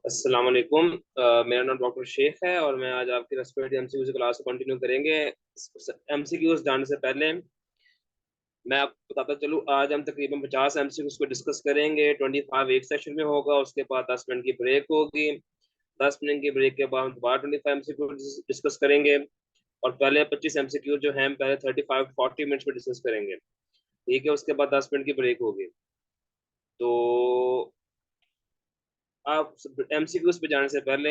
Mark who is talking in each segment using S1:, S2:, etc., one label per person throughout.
S1: अस्सलाम वालेकुम। मेरा नाम डॉक्टर शेख है और मैं आज आपकी रेस्पिरेटरी एमसीक्यू की क्लास को कंटिन्यू करेंगे। एमसीक्यूज जानने से पहले मैं आपको बताता चलूँ, आज हम तकरीबन 50 एमसीक्यूज को डिस्कस करेंगे। 25 एक सेशन में होगा, उसके बाद 10 मिनट की ब्रेक होगी। 10 मिनट की ब्रेक के बाद हम दोबारा 25 एमसीक्यू डिस्कस करेंगे। और पहले 25 एमसीक्यू जो हैं पहले 35 40 मिनट्स में डिस्कस करेंगे। ठीक है, उसके बाद 10 मिनट की ब्रेक होगी। तो आप एमसीक्यूज पे जाने से पहले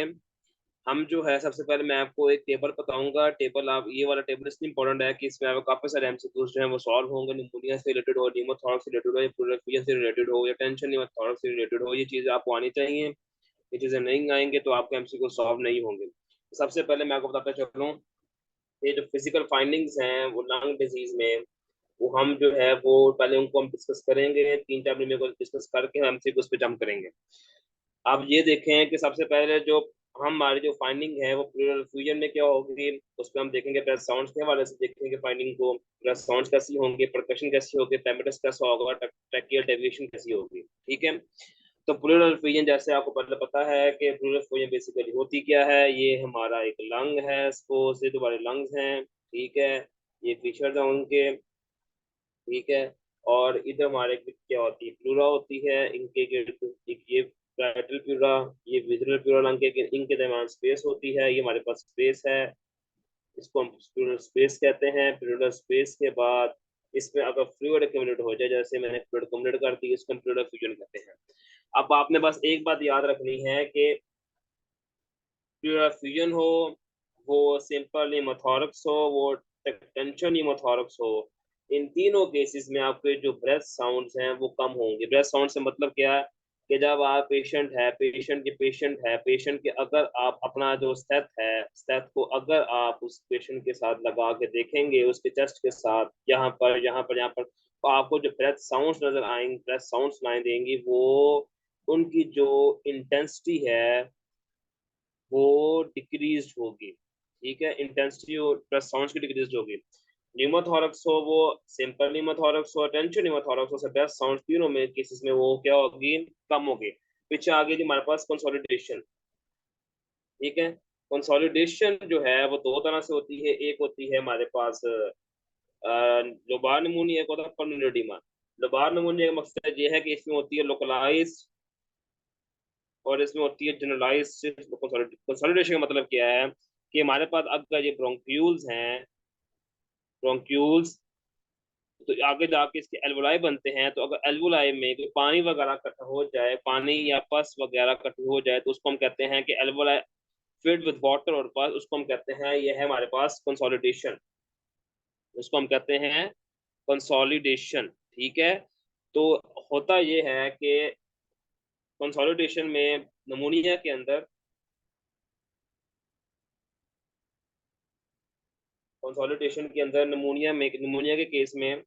S1: हम जो है सबसे पहले मैं आपको एक टेबल बताऊंगा। टेबल, आप ये वाला टेबल इसलिए इंपॉर्टेंट है कि इसमें आपको काफी सारे एमसीक्यूज जो है वो सॉल्व होंगे। निमोनिया से रिलेटेड हो, निमोथॉर्क्स से रिलेटेड हो, या प्लूरल से रिलेटेड हो, या टेंशन निमोथॉर्क्स से रिलेटेड हो, ये चीजें आपको आनी चाहिए। ये चीजें नहीं आएंगे तो आपके एमसीक्यू सॉल्व नहीं होंगे। सबसे पहले मैं आपको बताता चलूँ, ये जो फिजिकल फाइंडिंग्स हैं वो लंग डिजीज में, वो हम जो है वो पहले उनको हम डिस्कस करेंगे। 3 4 मिनट में डिस्कस करके हम एमसीक्यूज पे जंप करेंगे। आप ये देखें कि सबसे पहले जो हमारी जो फाइंडिंग है वो प्लूरल फ्यूजन में क्या होगी। उस पर हम देखेंगे ब्रेथ साउंड्स के हवाले से देखेंगे फाइंडिंग को, ब्रेथ साउंड्स कैसी होंगे, परकशन कैसी होगी, टेम्परेचर कैसा होगा, ट्रैकियल डेविएशन कैसी होगी। ठीक है, तो प्लूरल फ्यूजन जैसे आपको पहले पता है कि प्लूरल फ्यूजन बेसिकली होती क्या है। ये हमारा एक लंग है, इसको से दोबारा लंग्स हैं। ठीक है, ये फीचर्स हैं उनके। ठीक है, और इधर हमारे क्या होती है, प्लूरा होती है इनके ये पैरेटल प्लूरा, ये विजुअल प्लूरा लंग के इनके दरमियान स्पेस होती है, ये हमारे पास स्पेस है। इसको हम प्लूरल स्पेस कहते हैं। प्लूरल स्पेस के बाद इसमें अगर फ्लूइड एक्यूमुलेट हो जाए, जैसे मैंने फ्लूइड एक्यूमुलेट कर दी, इसको हम प्लूरल फ्यूजन कहते हैं। अब आपने बस एक बात याद रखनी है कि प्लूरल फ्यूजन हो, वो सिंपल नीमोथोरक्स हो, वो टेंशन नीमोथोरक्स हो, इन तीनों केसेस में आपके जो ब्रेथ साउंड्स हैं वो कम होंगे। ब्रेथ साउंड से मतलब क्या है कि जब आप पेशेंट के अगर आप अपना जो स्टेथ को अगर आप उस पेशेंट के साथ लगा के देखेंगे, उसके चेस्ट के साथ, यहाँ पर तो आपको जो ब्रेथ साउंड्स नजर आएंगे, ब्रेथ साउंड्स सुनाई देंगी, वो उनकी जो इंटेंसिटी है वो डिक्रीज होगी। ठीक है, इंटेंसिटी प्लस साउंड्स की डिक्रीज होगी। न्यूमोथोरक्स हो, वो सिंपल न्यूमोथोरक्स हो, टेंशन न्यूमोथोरक्स हो, से बेस्ट साउंड तीनों में केसेस में वो क्या होगी, कम होगी। पीछे आगे जी हमारे पास कंसोलिडेशन। ठीक है, कंसोलिडेशन जो है वो दो तरह से होती है। एक होती है हमारे पास लोबार नमूनिया, एक होता है पल्मोनरी एडिमा। लोबार नमूनिया का मकसद ये है कि इसमें होती है लोकलाइज और इसमें होती है जनरलाइज। कंसोलिडेशन का मतलब क्या है कि हमारे पास अगर ये ब्रोंक्यूल्स हैं, ब्रोंक्यूल्स, तो आगे जाके इसके एल्वोलाई बनते हैं। तो अगर एल्वोलाई में कोई पानी वगैरह इकट्ठा हो जाए, पानी या पस वगैरह इकट्ठी हो जाए, तो उसको हम कहते हैं कि एल्वोलाई फिल्ड विद वाटर और पस, उसको हम कहते हैं ये है हमारे पास कंसोलिडेशन। उसको हम कहते हैं कंसोलिडेशन। ठीक है, तो होता ये है कि कंसोलिडेशन में नमूनिया के अंदर, कंसोलिडेशन के अंदर नमूनिया के केस में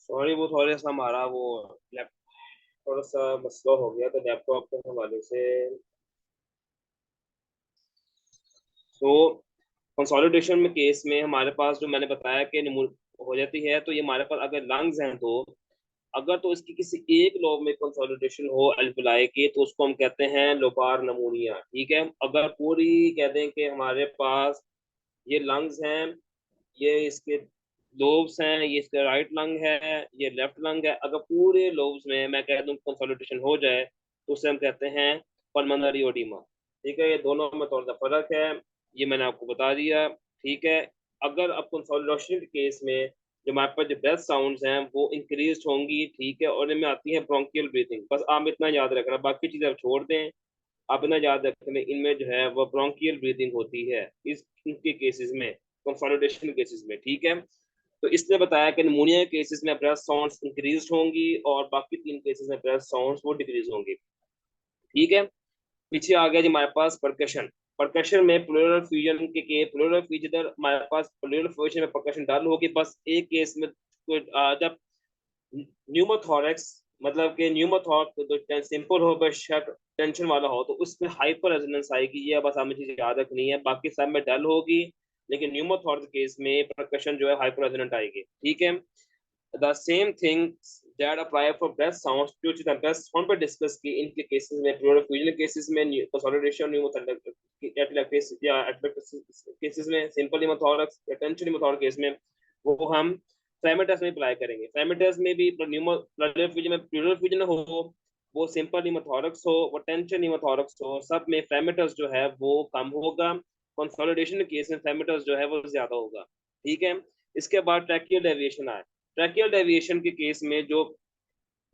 S1: सॉरी, वो थोड़ा सा हमारा वो लैप थोड़ा सा मसला हो गया तो लैपटॉप के हवाले से। तो कंसोलिडेशन में केस में हमारे पास जो मैंने बताया कि हो जाती है, तो ये हमारे पास अगर लंग्स हैं, तो अगर तो इसकी किसी एक लोब में कंसोलिडेशन हो अल्विलाई के, तो उसको हम कहते हैं लोबार नमूनिया। ठीक है, अगर पूरी कह दें कि हमारे पास ये लंग्स हैं, ये इसके लोब्स हैं, ये इसका राइट लंग है, ये लेफ्ट लंग है, अगर पूरे लोब्स में मैं कह दूं कंसोलिडेशन हो जाए, तो उसे हम कहते हैं पल्मोनरी ओडिमा। ठीक है, ये दोनों में थोड़ा सा फर्क है, ये मैंने आपको बता दिया। ठीक है, अगर अब कंसोलिडेशन के केस में जो हमारे पास जो ब्रेथ साउंड्स हैं वो इंक्रीज होंगी। ठीक है, और इनमें आती है ब्रोंकियल ब्रीथिंग। बस आप इतना याद रखना, बाकी चीजें आप छोड़ दें। आप इतना याद रखना, इनमें जो है वो ब्रोंकियल ब्रीथिंग होती है इस इनके केसेस में, कंसोलिडेशन केसेस में। ठीक है, तो इसने बताया कि निमोनिया के केसेस में ब्रेथ साउंड्स इंक्रीज होंगी और बाकी 3 केसेस में ब्रेथ साउंड्स वो डिक्रीज होंगी। ठीक है, पीछे आ गया जी हमारे पास परकशन। परकशन में प्लूरल फ्यूजन के प्लूरल फ्यूजन हमारे पास प्लूरल फ्यूजन में परकशन डाल होगी। बस एक केस में जब न्यूमोथोरेक्स, मतलब कि न्यूमोथोरेक्स तो सिंपल हो बेशक टेंशन वाला हो, तो उसमें हाइपर रेजोनेंस आएगी। ये बस हमें चीज याद रखनी है, बाकी सब में डल होगी, लेकिन न्यूमोथोरेक्स केस में परकशन जो है हाइपर रेजोनेंट आएगी। ठीक है, the same things that apply for breast sounds, जो चीज हम breast sound पे डिस्कस की, इनके केसेस में प्लूरल फ्यूजन केसेस में कंसोलिडेशन न्यूमोथोरेक्स या केसेस में सिंपल न्यूमोथोरेक्स या टेंशन न्यूमोथोरेक्स केस में वो हम फ्रेमेटस में अप्लाई करेंगे। फ्रेमेटस में भी प्लूरल फ्यूजन में प्लूरल फ्यूजन हो, वो सिंपल न्यूमोथोरेक्स हो, वो टेंशन न्यूमोथोरेक्स हो, सब में फ्रेमेटस जो है वो कम होगा। कंसोलिडेशन केस में फ्रेमेटस जो है वो ज्यादा होगा। ठीक है, इसके बाद ट्रैकियल डेविएशन आए। ट्रैकियल डेविएशन के केस में जो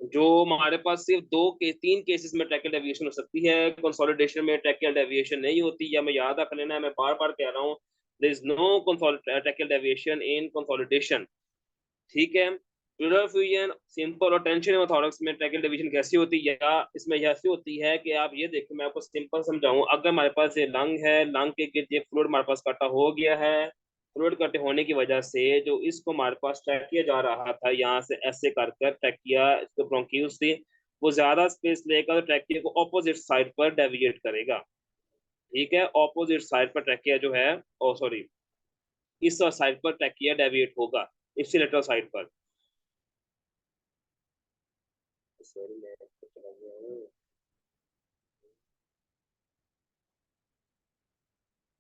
S1: जो हमारे पास सिर्फ 3 केसेस में ट्रैकियल डेविएशन हो सकती है, कंसोलिडेशन में ट्रैकियल डेविएशन नहीं होती। या मैं याद रख लेना है, मैं बार बार कह रहा हूँ, there is no tracheal deviation in consolidation. ठीक है, प्लूरल फ्यूजन सिंपल और टेंशन हेमोथोरेक्स में ट्रैकियल डेविएशन कैसी होती है, या इसमें ऐसी होती है कि आप ये देखो, मैं आपको सिंपल समझाऊं। अगर हमारे पास ये लंग है, लंग के गिर्द ये फ्लूइड हमारे पास इकट्ठा हो गया है, फ्लूइड इकट्ठे होने की वजह से जो इसको हमारे पास ट्रैक किया जा रहा था, यहाँ से ऐसे कर कर ट्रैक किया, इसको ब्रोंक्यूल्स थी, वो ज्यादा स्पेस लेकर ट्रैकिया को ऑपोजिट साइड पर डेविएट करेगा। ठीक है, ऑपोजिट साइड पर ट्रैकिया जो है, ओ सॉरी, इस साइड पर ट्रैकिया डेविएट होगा, इप्सिलेटरल साइड पर। सॉरी, मैं चला गया हूँ।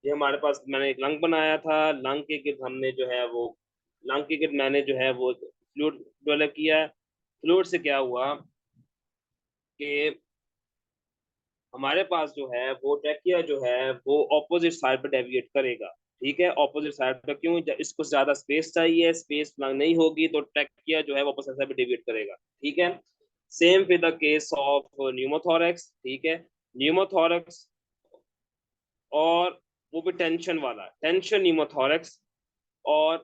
S1: ये हमारे पास मैंने एक लंग बनाया था, लंग के गिर्द हमने जो है वो लंग के गिर्द मैंने जो है वो फ्लूइड डेवलप किया। फ्लूइड से क्या हुआ कि हमारे पास जो है वो ट्रैकिया जो है वो ऑपोजिट साइड पर डेविएट करेगा। ठीक है, ऑपोजिट साइड पर क्यों, इसको ज्यादा स्पेस चाहिए, स्पेस नहीं होगी तो ट्रैकिया जो है वो ऑपोजिट साइड पर डेविएट करेगा। ठीक है, same with the case of pneumothorax. ठीक है, न्यूमोथोरेक्स और वो भी टेंशन वाला, टेंशन न्यूमोथोरेक्स और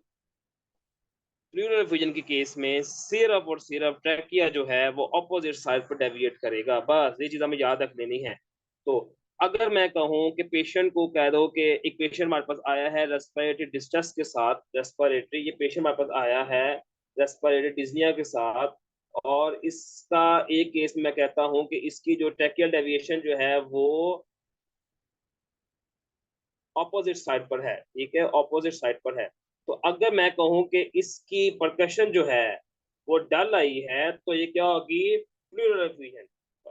S1: प्लूरल फ्यूजन के केस में सिर्फ और सिर्फ ट्रैकिया जो है वो ऑपोजिट साइड पर डेविएट करेगा। बस ये चीज हमें याद रख लेनी है। तो अगर मैं कहूँ कि पेशेंट को कह दो कि एक पेशेंट हमारे पास आया है रेस्पिरेटरी डिस्ट्रेस के साथ, रेस्पिरेटरी ये पेशेंट हमारे पास आया है रेस्पिरेटरी डिस्निया के साथ, और इसका एक केस में मैं कहता हूँ कि इसकी जो ट्रैकियल डेविएशन जो है वो ऑपोजिट साइड पर है। ठीक है, ऑपोजिट साइड पर है। तो अगर मैं कहूँ कि इसकी परकशन जो है वो डल आई है, तो ये क्या होगी, प्लूरल फ्यूजन।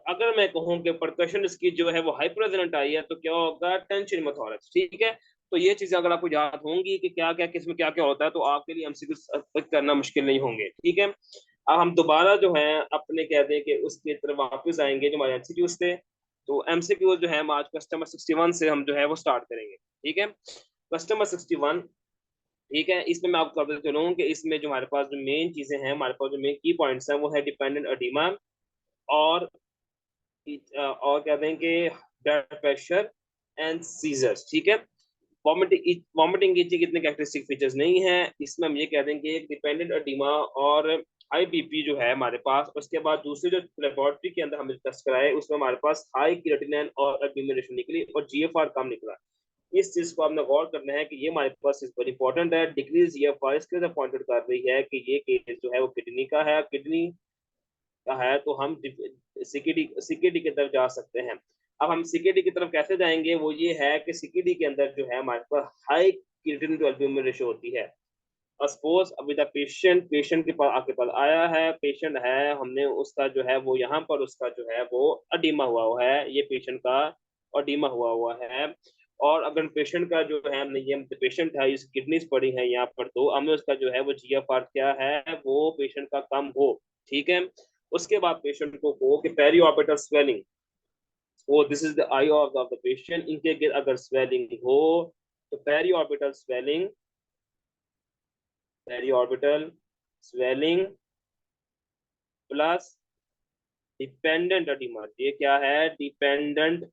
S1: अगर मैं कहूँ कि परकशन इसकी जो है वो हाइपररेजोनेंट आई है, तो क्या होगा, टेंशन हेमोथोरेक्स। ठीक है, तो ये चीजें अगर आपको याद होंगी कि क्या क्या किसमें क्या क्या होता है, तो आपके लिए एमसीक्यू करना मुश्किल नहीं होंगे। ठीक है, अब हम दोबारा जो है अपने कह दें कि उसकी तरफ वापस आएंगे जो हमारे एमसीक्यूज थे। तो एमसीक्यूज जो है हम आज कस्टमर 61 से हम जो है वो स्टार्ट करेंगे। ठीक है, कस्टमर 61। ठीक है, इसमें मैं आपको बताता चलूँ कि इसमें जो हमारे पास जो मेन चीजें हैं, हमारे पास जो मेन की पॉइंट्स हैं, वो है डिपेंडेंट अडीमा और कहते हैं कि ब्लड प्रेशर एंड सीजर्स। ठीक है, वॉमिटिंग की कितने कैरेक्टरिस्टिक फीचर्स नहीं है इसमें, हम ये कह देंगे एक डिपेंडेंट अडीमा और हाई बीपी जो है हमारे पास। उसके बाद दूसरे जो लेबोरेटरी के अंदर हमने टेस्ट कराए, उसमें हमारे पास हाई क्रिएटिनिन और एल्ब्यूमिन रेशो निकली और जीएफआर कम निकला। इस चीज को आपने गौर करना है कि ये हमारे पास इस पर इंपॉर्टेंट है। डिक्रीज जीएफआर इसके लिए पॉइंटेड कर रही है कि ये केस जो है वो किडनी का है, किडनी का है, तो हम सीकेडी की तरफ जा सकते हैं। अब हम सीकेडी की तरफ कैसे जाएंगे, वो ये है कि सीकेडी के अंदर जो है हमारे पास high creatinine to albumin ratio होती है। सपोज अभी द पेशेंट पेशेंट के पास आपके पास आया है, पेशेंट है, हमने उसका जो है वो यहाँ पर उसका जो है वो अडीमा हुआ है, ये पेशेंट का अडीमा हुआ है। और अगर पेशेंट का जो है हमने ये पेशेंट है, इस किडनीज पड़ी है यहाँ पर, तो हमें उसका जो है वो जीएफआर क्या है वो पेशेंट का कम हो। ठीक है। उसके बाद पेशेंट को हो कि पेरी ऑर्बिटल स्वेलिंग, वो this is the eye of the patient, इनके अगर स्वेलिंग हो तो periorbital swelling plus dependent oedema, ये क्या है डिपेंडेंट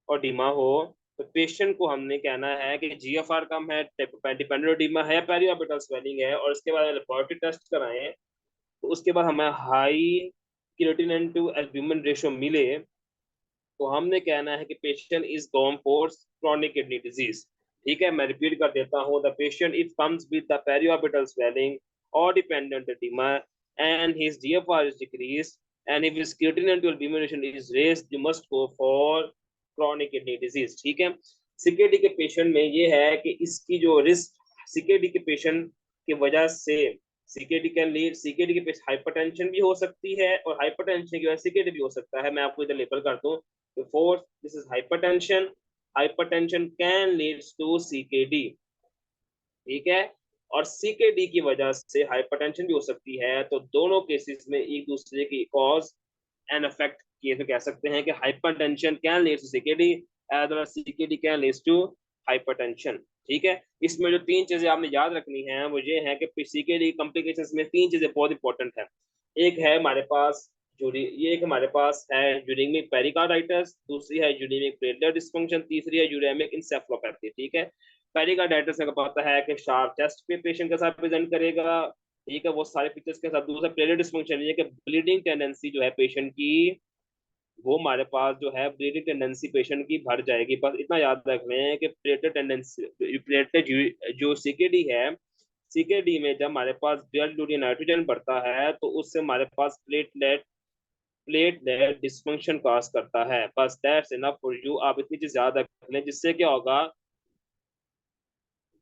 S1: एडिमा हो, तो पेशेंट को हमने कहना है कि जीएफआर कम है, डिपेंडेंट एडिमा है, पेरी ऑर्बिटल स्वेलिंग है, और इसके बाद लेबोरेटरी टेस्ट कराएं, तो उसके बाद हमें high creatinine to albumin ratio मिले, तो हमने कहना है कि patient is gone for chronic kidney disease. ठीक है, मैं रिपीट कर देता हूँ, the patient if comes with the periorbital swelling और dependent oedema and his GFR is decrease and if his creatinine to albumin is raised, you must go for chronic kidney disease. ठीक है। CKD के patient में ये है कि इसकी जो रिस्क सीकेडी के पेशेंट की वजह से सीकेडी कैन लीड, सीकेडी के पेशेंट हाइपरटेंशन भी हो सकती है और हाइपरटेंशन की वजह से सीकेडी भी हो सकता है। मैं आपको इधर लेबल कर दूं, the fourth, this is hypertension. Hypertension can leads to CKD। ठीक है। और सीकेडी की वजह से हाइपरटेंशन भी हो सकती है, तो दोनों केसेस में एक दूसरे की कॉज एंड इफेक्ट ये तो कह सकते हैं कि hypertension can lead to CKD as well as CKD can lead to hypertension. ठीक है। इसमें जो तीन चीजें आपने याद रखनी है वो ये है कि सीकेडी कॉम्प्लिकेशंस में तीन चीजें बहुत इंपॉर्टेंट है। एक है हमारे पास ये एक हमारे पास है यूरेमिक पेरिकार्डाइटिस, दूसरी है यूरेमिक प्लेटलेट डिस्फंक्शन, तीसरी है यूरेमिक इंसेफलोपैथी। ठीक है। पेरिकार्डाइटिस का पता है कि शार्प चेस्ट पे पेशेंट के साथ प्रेजेंट करेगा। ठीक है, वो सारे फीचर्स के साथ। दूसरा प्लेटलेट डिस्फंक्शन, ये कि ब्लीडिंग टेंडेंसी जो है पेशेंट की, वो हमारे पास जो है ब्लीडिंग टेंडेंसी पेशेंट की भर जाएगी। बस इतना याद रख लें कि प्लेटलेट टेंडेंसी प्लेटलेट जो सीकेडी है, सीकेडी में जब हमारे पास ब्लड में नाइट्रोजन बढ़ता है तो उससे हमारे पास प्लेटलेट डिस्फंक्शन काज करता है। बस दैट्स इनफ फॉर यू, आप इतनी चीज याद रख लें, जिससे क्या होगा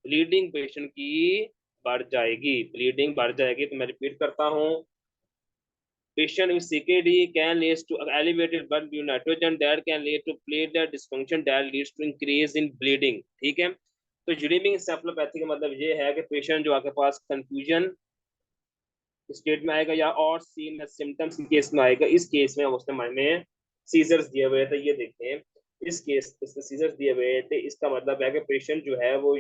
S1: ब्लीडिंग पेशेंट की बढ़ जाएगी, ब्लीडिंग बढ़ जाएगी। तो मैं रिपीट करता हूँ, patient with CKD can lead to elevated blood nitrogen that can lead to platelet dysfunction that leads to increase in bleeding। ठीक है। तो यूरेमिक इंसेफलोपैथी का मतलब ये है कि पेशेंट जो आपके पास कंफ्यूजन स्टेट में आएगा या और सीन सिम्टम्स केस में आएगा। इस केस में उसने में सीजर्स दिए हुए थे, ये देखें इस केस इसमें सीजर्स दिए हुए थे, इसका मतलब है कि पेशेंट जो है वो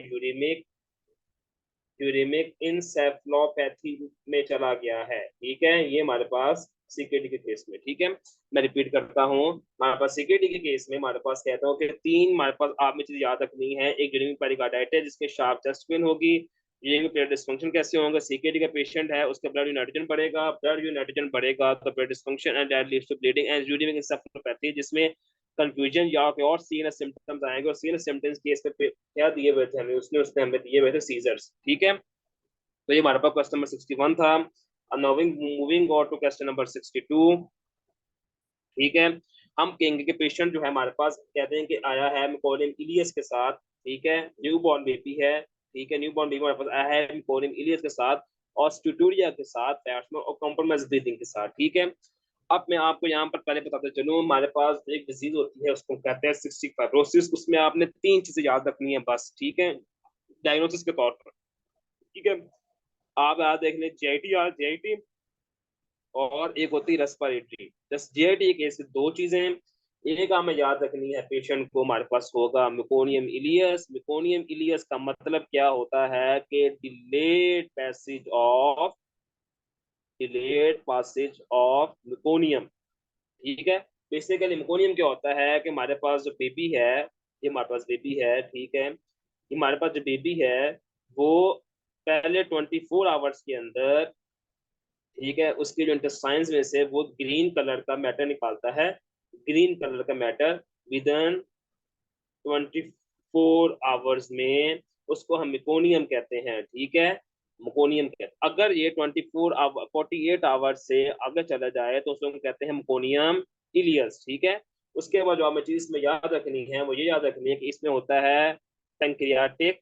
S1: यूरेमिक इंसेफलोपैथी में चला गया है। ठीक है, ये हमारे पास सीकेडी के केस में। ठीक है, मैं रिपीट करता हूँ, हमारे पास सीकेडी के केस में हमारे पास कहता हूँ कि तीन हमारे पास आप में चीज याद रखनी है। एक यूरेमिक पेरिकार्डाइटिस जिसके शार्प चेस्ट पेन होगी। यूरेमिक ब्लड डिस्फंक्शन कैसे होगा, सीकेडी का पेशेंट है उसका ब्लड नाइट्रोजन बढ़ेगा, ब्लड नाइट्रोजन बढ़ेगा तो blood dysfunction and that leads to bleeding and uraemic encephalopathy जिसमें कंफ्यूजन या और सीरियस सिम्टम्स आएंगे। और सीरियस सिम्टम्स केस पे क्या दिए हुए थे हमें, उसने हमें दिए हुए थे सीजर्स। ठीक है। तो ये हमारे पास क्वेश्चन नंबर 61 था। Moving on to question number 62। ठीक है। हम कहेंगे कि पेशेंट जो है हमारे पास कहते हैं कि आया है मेकोनियम इलियस के साथ। ठीक है, न्यू बॉर्न बेबी है। ठीक है, न्यू बॉर्न बेबी हमारे पास आया है मेकोनियम इलियस के साथ और स्टूटूरिया के साथ, पैरास्मो और कॉम्प्रोमाइज ब्रीथिंग के साथ। ठीक है। अब मैं आपको यहाँ पर पहले बताते चलूँ, हमारे पास एक डिजीज होती है उसको कहते हैं सिस्टिक फाइब्रोसिस। उसमें आपने तीन चीजें याद रखनी है बस। ठीक है, डायग्नोसिस के तौर पर। ठीक है, आप याद देख लें जीआईटी और एक होती है रेस्पिरेटरी। जस्ट जीआईटी केस में दो चीजें हैं। एक हमें याद रखनी है, पेशेंट को हमारे पास होगा मेकोनियम इलियस। मेकोनियम इलियस का मतलब क्या होता है कि डिलेड पैसेज ऑफ मेकोनियम। ठीक है। बेसिकली मेकोनियम क्या होता है कि हमारे पास जो बेबी है, ये हमारे पास बेबी है। ठीक है, ये हमारे पास जो बेबी है वो पहले 24 आवर्स के अंदर, ठीक है, उसके जो इंटेस्टाइन्स में से वो ग्रीन कलर का मैटर निकालता है। ग्रीन कलर का मैटर विद इन 24 आवर्स में, उसको हम मेकोनियम कहते हैं। ठीक है, मेकोनियम कहते हैं। अगर ये 48 आवर से आगे चला जाए तो उसको हम कहते हैं मेकोनियम इलियस। ठीक है। उसके बाद जो हमें चीज इसमें याद रखनी है वो ये याद रखनी है कि इसमें होता है पैंक्रियाटिक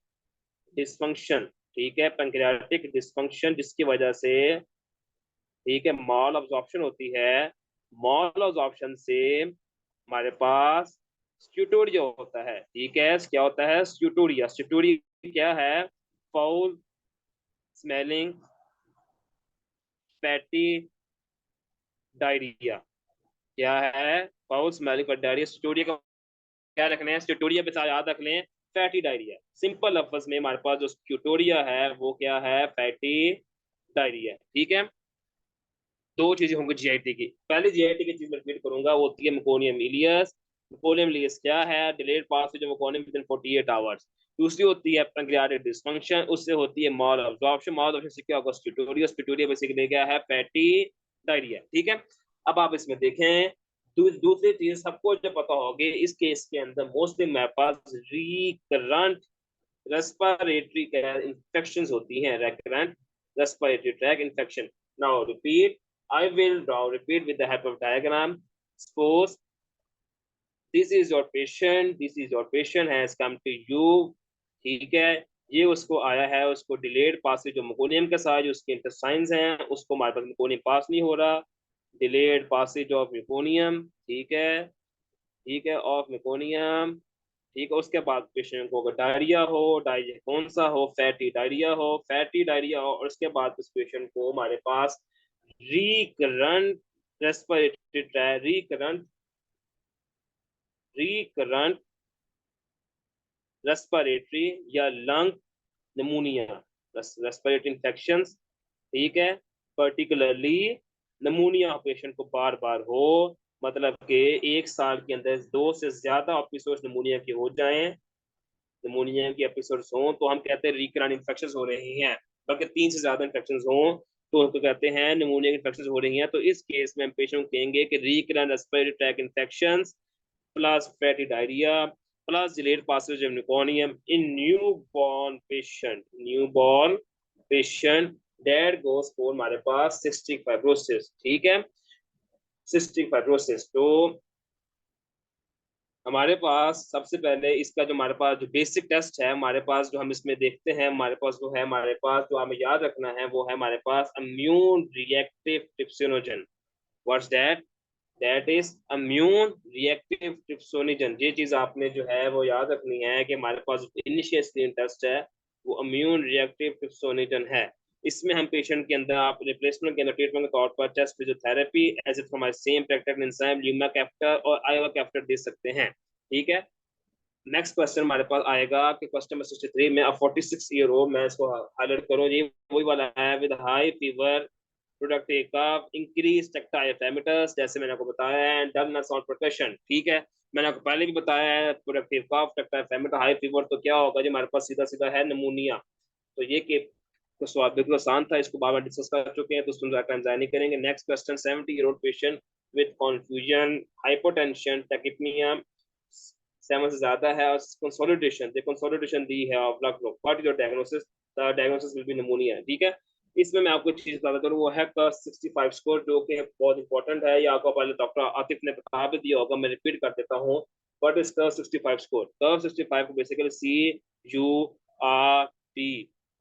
S1: डिस्फंक्शन। ठीक है, पैंक्रियाटिक डिस्फंक्शन जिसकी वजह से, ठीक है, मॉल अब्जॉर्प्शन होती है। मॉल अब्जॉर्प्शन से हमारे पास स्यूटोरिया होता है। ठीक है, क्या होता है? स्यूटोरिया। स्यूटोरिया क्या है? Foul smelling fatty diarrhoea. क्या है? Foul smelling diarrhoea. स्यूटोरिया का क्या रखना है? स्यूटोरिया पे साथ याद रख लें, फैटी डायरिया। सिंपल लफ्ज में हमारे पास जो स्यूटोरिया है वो क्या है? Fatty diarrhoea. ठीक है, दो चीजें होंगी जीआईटी की। पहली जीआईटी की चीज मैं रिपीट करूंगा, वो होती है मेकोनियम इलियस। मेकोनियम इलियस क्या है? डिलेड पास जो मेकोनियम विद इन 48 आवर्स। दूसरी होती है पैंक्रियाटिक डिस्फंक्शन, उससे होती है मॉल अब्जॉर्प्शन। मॉल अब्जॉर्प्शन से क्या होगा? स्टूटोरिया। स्टूटोरिया बेसिकली क्या है? Fatty diarrhoea. ठीक है, अब आप इसमें देखें, दूसरी चीज सबको जो पता होगी इस केस के अंदर मोस्टली मेरे पास रिकरेंट रेस्पिरेटरी इंफेक्शन होती हैं। Recurrent respiratory track infection. Now repeat, I will now repeat with the help of diagram. Suppose this is your patient, this is your patient has come to you. ठीक है, ये उसको आया है, उसको delayed Passage जो मेकोनियम के साथ जो उसके इंटेस्टाइन्स हैं उसको हमारे पास मेकोनियम पास नहीं हो रहा। Delayed passage of meconium. ठीक है, ठीक है, ऑफ मेकोनियम। ठीक है, उसके बाद पेशेंट को अगर डायरिया हो, डायरिया कौन सा हो? फैटी डायरिया हो, फैटी डायरिया हो, और उसके बाद उस पेशेंट को हमारे पास recurrent respiratory tract recurrent respiratory या लंग निमोनिया, रेस्पिरेटरी इंफेक्शन। ठीक है, पर्टिकुलरली निमोनिया पेशेंट को बार बार हो, मतलब कि एक साल के अंदर 2 से ज्यादा एपिसोड निमोनिया के हो जाएं, निमोनिया की एपिसोड्स हों, तो हम कहते हैं रिकरेंट इन्फेक्शन हो रही हैं। बल्कि 3 से ज्यादा इन्फेक्शन हों तो उनको कहते हैं निमोनिया की इन्फेक्शन हो रही हैं। तो इस केस में हम पेशेंट को कहेंगे कि recurrent respiratory track infection plus fatty diarrhoea plus delayed passage of meconium in newborn patient that goes for हमारे पास cystic fibrosis। ठीक है, cystic fibrosis। तो हमारे पास सबसे पहले इसका जो हमारे पास जो बेसिक टेस्ट है हमारे पास जो हम इसमें देखते हैं, हमारे पास जो है, हमारे पास जो हमें याद रखना है वो है हमारे पास immune reactive trypsinogen. What's that? That is immune reactive trypsinogen. ये चीज आपने जो है वो याद रखनी है कि हमारे पास इनिशियल स्क्रीन टेस्ट है वो इम्यून रिएक्टिव ट्रिप्सोनिजन है। इसमें हम पेशेंट के अंदर आप रिप्लेसमेंट के अंदर ट्रीटमेंट के तौर पर टेस्ट फिजियोथेरेपी एज इट हमारे सेम प्रैक्टिकल एंजाइम ल्यूमा कैप्टर और आयोवा कैप्टर दे सकते हैं। ठीक है, नेक्स्ट क्वेश्चन हमारे पास आएगा कि क्वेश्चन नंबर 63 में, अब 46 ईयर हो, मैं इसको हाईलाइट करूँ, ये वही वाला है, with high fever productive cough increase tactile parameters, जैसे मैंने आपको बताया है, डलनेस और प्रोटेक्शन। ठीक है, मैंने आपको पहले भी बताया है productive cough tactile parameter high fever तो क्या होगा जी? हमारे पास सीधा सीधा है निमोनिया। तो ये कि तो सवाल बिल्कुल आसान था, इसको बार बार डिस्कस कर चुके हैं तो उसमें ज्यादा टाइम नहीं करेंगे। Next question, 70 year old patient with confusion hypotension tachypnoea 7 से ज्यादा है और कंसोलिडेशन दी है और blood group, what is your diagnosis? The diagnosis will be pneumonia. ठीक है, इसमें मैं आपको चीज बता दूं, वो है कर्व 65 स्कोर, जो कि बहुत इंपॉर्टेंट है। ये आपको पहले डॉक्टर आतिफ ने बता भी दिया होगा, मैं रिपीट कर देता हूँ। What is curve 65 score? Curve 65 को बेसिकली CURT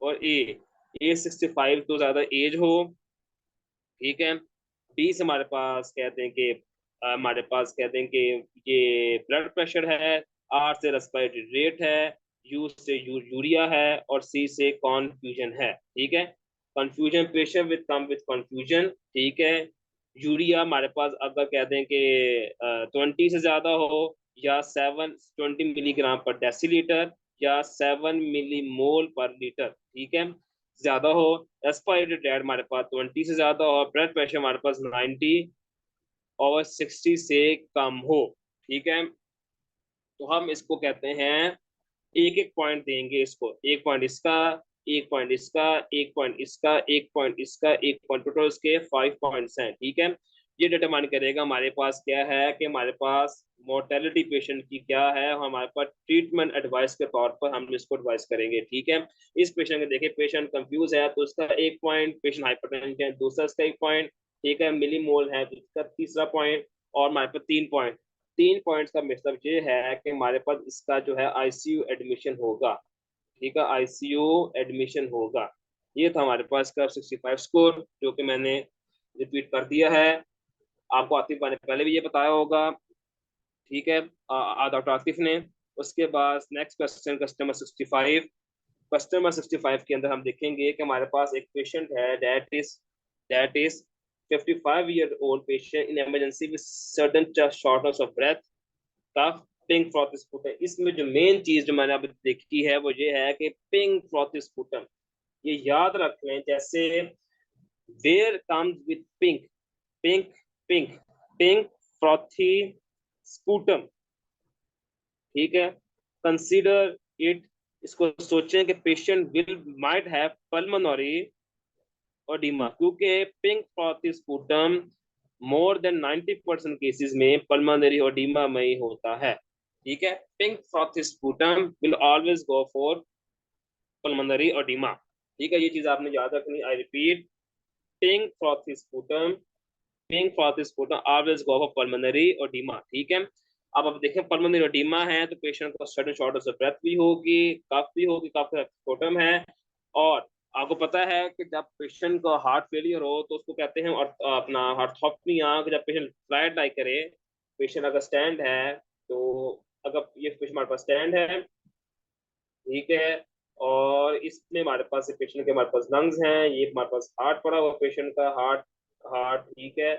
S1: और ए 65 तो ज्यादा एज हो। ठीक है, डी से हमारे पास कहते हैं कि हमारे पास कहते हैं कि ये ब्लड प्रेशर है, आर से रेस्पिरेटरी रेट है, यू से यूरिया है और सी से कॉन्फ्यूजन है। ठीक है, confusion patient with come with confusion. ठीक है, यूरिया हमारे पास अगर कहते हैं कि 20 से ज्यादा हो, या 720 मिलीग्राम पर डेसीलीटर, या 7 मिलीमोल पर लीटर। ठीक है, ज्यादा हो। रेस्पिरेटरी रेट हमारे पास 20 से ज्यादा हो, ब्लड प्रेशर हमारे पास 90 और 60 से कम हो। ठीक है, तो हम इसको कहते हैं, एक एक पॉइंट देंगे इसको, एक पॉइंट इसका, एक पॉइंट इसका, एक पॉइंट इसका, एक पॉइंट इसका, एक पॉइंट, टोटल इसके 5 पॉइंट्स हैं। ठीक है, ये डिटरमाइन करेगा हमारे पास क्या है कि हमारे पास मोर्टेलिटी पेशेंट की क्या है, हमारे पास ट्रीटमेंट एडवाइस के तौर पर हम इसको एडवाइस करेंगे। ठीक है, इस पेशेंट को देखिए, पेशेंट कंफ्यूज है तो उसका एक पॉइंट, पेशेंट हाइपरटेंशन है दूसरा इसका एक पॉइंट। ठीक है, मिलीमोल है तो इसका तीसरा पॉइंट, और हमारे पास 3 पॉइंट। 3 पॉइंट्स का मतलब ये है कि हमारे पास इसका जो है आईसीयू एडमिशन होगा। ठीक है, आईसीयू एडमिशन होगा। ये था हमारे पास का 65 स्कोर, जो कि मैंने रिपीट कर दिया है। आपको आतिफ भाई ने पहले भी ये बताया होगा। ठीक है, डॉक्टर आतिफ ने। उसके बाद नेक्स्ट क्वेश्चन कस्टमर 65। कस्टमर 65 के अंदर हम देखेंगे कि हमारे पास एक पेशेंट है, that is 55-year-old patient in emergency with sudden shortness of breath, cough, pink frothy sputum. इसमें जो मेन चीज जो मैंने अभी देखी है वो ये है कि पिंक फ्लॉटिस्पुटम। ये याद रख लें, जैसे where comes with pink, pink, pink, pink frothy sputum. ठीक है, कंसीडर इट। इसको सोचें कि patient will might have pulmonary oedema, क्योंकि pink frothy sputum more than 90% cases में पल्मोनरी ओडिमा में ही होता है। ठीक है, pink frothy sputum will always go for pulmonary oedema. ठीक है, ये चीज आपने याद रखनी। I repeat, pink frothy sputum, pink frothy sputum always go for pulmonary oedema. ठीक है, अब देखें पल्मोनरी ओडिमा है तो पेशेंट को सडन शॉर्टनेस ऑफ ब्रेथ भी होगी, कफ भी होगी, कफ फ्लॉटिस्पुटम है। और आपको पता है कि जब पेशेंट का हार्ट फेलियर हो तो उसको कहते हैं, और अपना हार्थोपनिया, जब पेशेंट फ्लैट डाई करे, पेशेंट अगर स्टैंड है तो, अगर ये पेशेंट हमारे पास स्टैंड है, ठीक है, और इसमें हमारे पास पेशेंट के हमारे पास लंग्स हैं, ये हमारे पास हार्ट पड़ा हुआ पेशेंट का, हार्ट, हार्ट, ठीक है।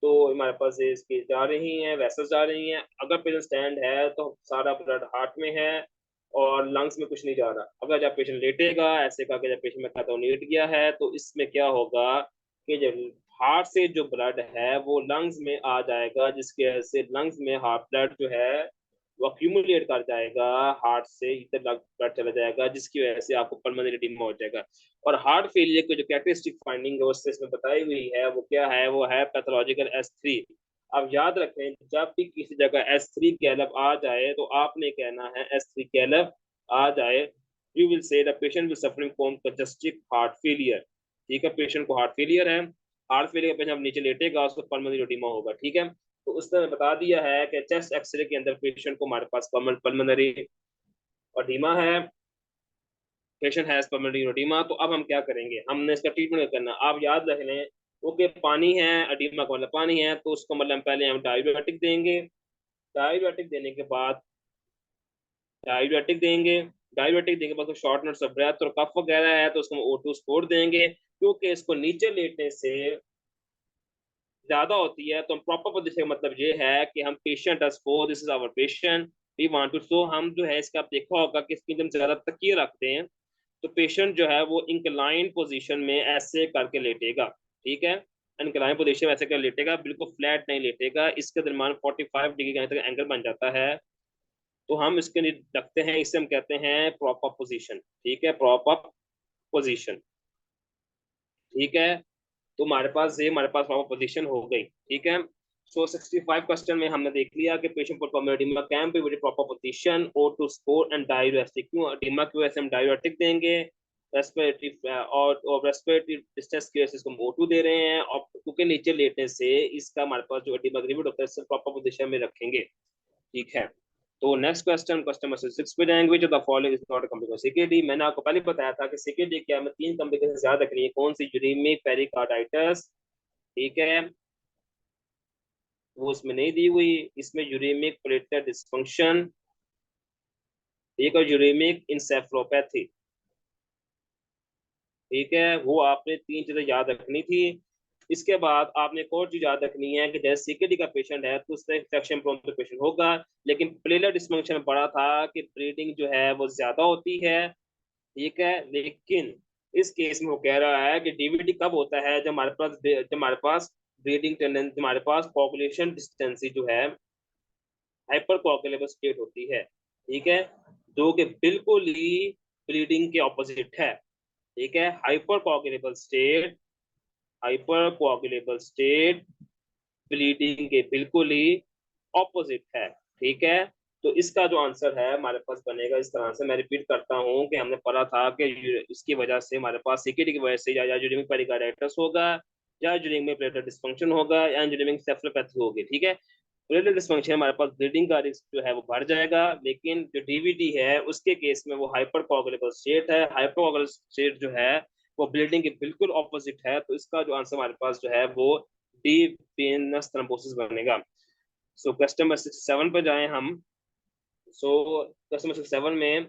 S1: तो हमारे पास ये इसकी जा रही हैं, वैसेस जा रही हैं। अगर पेशेंट स्टैंड है तो सारा ब्लड हार्ट में है और लंग्स में कुछ नहीं जा रहा। अगर जब पेशेंट लेटेगा ऐसे करके, जब पेशेंट में खाता लेट गया है, तो इसमें क्या होगा कि जब हार्ट से जो ब्लड है वो लंग्स में आ जाएगा, जिसकी वजह से लंग्स में हार्ट ब्लड जो है वो अक्यूमुलेट कर जाएगा, हार्ट से इधर ब्लड चला जाएगा, जिसकी वजह से आपको पल्मोनरी एडिमा हो जाएगा। और हार्ट फेलियर की जो कैरेक्टरिस्टिक फाइंडिंग है उससे इसमें बताई हुई है, वो क्या है, वो है पैथोलॉजिकल S3। अब याद रखें, जब भी किसी जगह S3 गैलब आ जाए तो आपने कहना है S3 गैलब आ जाए, you will say the patient will suffering from congestive heart failure. ठीक है, पेशेंट को हार्ट फेलियर है, हार्ट फेलियर का पेशेंट नीचे लेटेगा, उसको पल्मोनरी एडिमा होगा। ठीक है, तो उसने बता दिया है कि चेस्ट एक्सरे के अंदर पेशेंट को हमारे पास पल्मोनरी ओडिमा है, पेशेंट हैज पल्मोनरी ओडिमा। तो अब हम क्या करेंगे, हमने इसका ट्रीटमेंट करना। आप याद रख लें, ओके पानी है, एडिमा का मतलब पानी है, तो उसको मतलब पहले हम डायबियोटिक देंगे। डायबियोटिक देने के बाद, डायबियोटिक देंगे, डायबियोटिक देने के बाद शॉर्टनेस ऑफ ब्रेथ और कफ वगैरह है तो उसको हम O2 स्पोर्ट देंगे, क्योंकि इसको नीचे लेटने से ज्यादा होती है। तो हम प्रॉपर पोजीशन का मतलब ये है कि हम पेशेंट को, this is our patient, we want to so, हम जो है इसका आप देखा होगा कि इसकी जब ज्यादा तकिए रखते हैं तो पेशेंट जो है वो इंक्लाइन पोजीशन में ऐसे करके लेटेगा। ठीक है, इंक्लाइन पोजीशन में ऐसे कर लेटेगा, बिल्कुल फ्लैट नहीं लेटेगा, इसके दरमियान 45 डिग्री का तक एंगल बन जाता है। तो हम इसके लिए रखते हैं, इसे हम कहते हैं प्रॉपर पोजीशन। ठीक है, प्रॉपर पोजीशन। ठीक है, तो हमारे पास वहां पोजीशन हो गई। ठीक है, सो 65 क्वेश्चन में हमने देख लिया कि पेशेंट फॉर कॉमेडिमा camp with proper position O2 score and diuretic. क्यों एडिमा की वजह से हम डायरेटिक देंगे, रेस्पिरेटरी और रेस्पिरेटरी डिस्ट्रेस की वजह से इसको हम O2 दे रहे हैं, और क्योंकि नीचे लेटने से इसका हमारे पास जो एडिमा ग्रेविड होता है इससे प्रॉपर पोजीशन में रखेंगे। ठीक है, तो नेक्स्ट क्वेश्चन कस्टमर से 6 पे जाएंगे, जो the following is not complication. CKD मैंने आपको पहले बताया था कि सीकेडी क्या, में 3 कॉम्प्लिकेशन याद रखनी है। कौन सी, यूरेमिक पेरिकार्डाइटिस। ठीक है, वो उसमें नहीं दी हुई। इसमें यूरेमिक प्लेटलेट डिस्फंक्शन, एक और यूरेमिक इंसेफ्लोपैथी। ठीक है, वो आपने 3 चीजें याद रखनी थी। इसके बाद आपने एक और चीज याद रखनी है कि जैसे सीकेडी का पेशेंट है तो उससे इन्फेक्शन प्रोन तो पेशेंट होगा, लेकिन प्लेटलेट डिस्फंक्शन में पड़ा था कि ब्लीडिंग जो है वो ज्यादा होती है। ठीक है, लेकिन इस केस में वो कह रहा है कि डीवीडी कब होता है, जब हमारे पास ब्लीडिंग टेंडेंसी, हमारे पास कोगुलेशन डिस्टेंसी जो है हाइपर कोगुलेबल स्टेट होती है। ठीक है, जो कि बिल्कुल ही ब्लीडिंग के ऑपोजिट है। ठीक है, hyper coagulable state, hyper coagulable state bleeding के बिल्कुल ही ऑपोजिट है। ठीक है, तो इसका जो आंसर है हमारे पास बनेगा इस तरह से। मैं रिपीट करता हूँ कि हमने पढ़ा था कि इसकी वजह से हमारे पास सीकेडी की वजह से या यूरेमिक पेरिकार्डाइटिस होगा, या यूरेमिक प्लेटलेट डिस्फंक्शन होगा, या यूरेमिक सेफलोपैथी होगी। ठीक है, रिलेटेड डिस्फंक्शन हमारे पास ब्लीडिंग का रिस्क जो है वो बढ़ जाएगा, लेकिन जो डीवीटी है उसके केस में वो हाइपर कोगुलेबल स्टेट है। हाइपर कोगुलेबल स्टेट जो है वो ब्लीडिंग के बिल्कुल ऑपोजिट है, तो इसका जो आंसर हमारे पास जो है वो डीप वेनस थ्रोम्बोसिस बनेगा। सो क्वेश्चन नंबर 67 पे जाएं हम। सो क्वेश्चन नंबर 67 में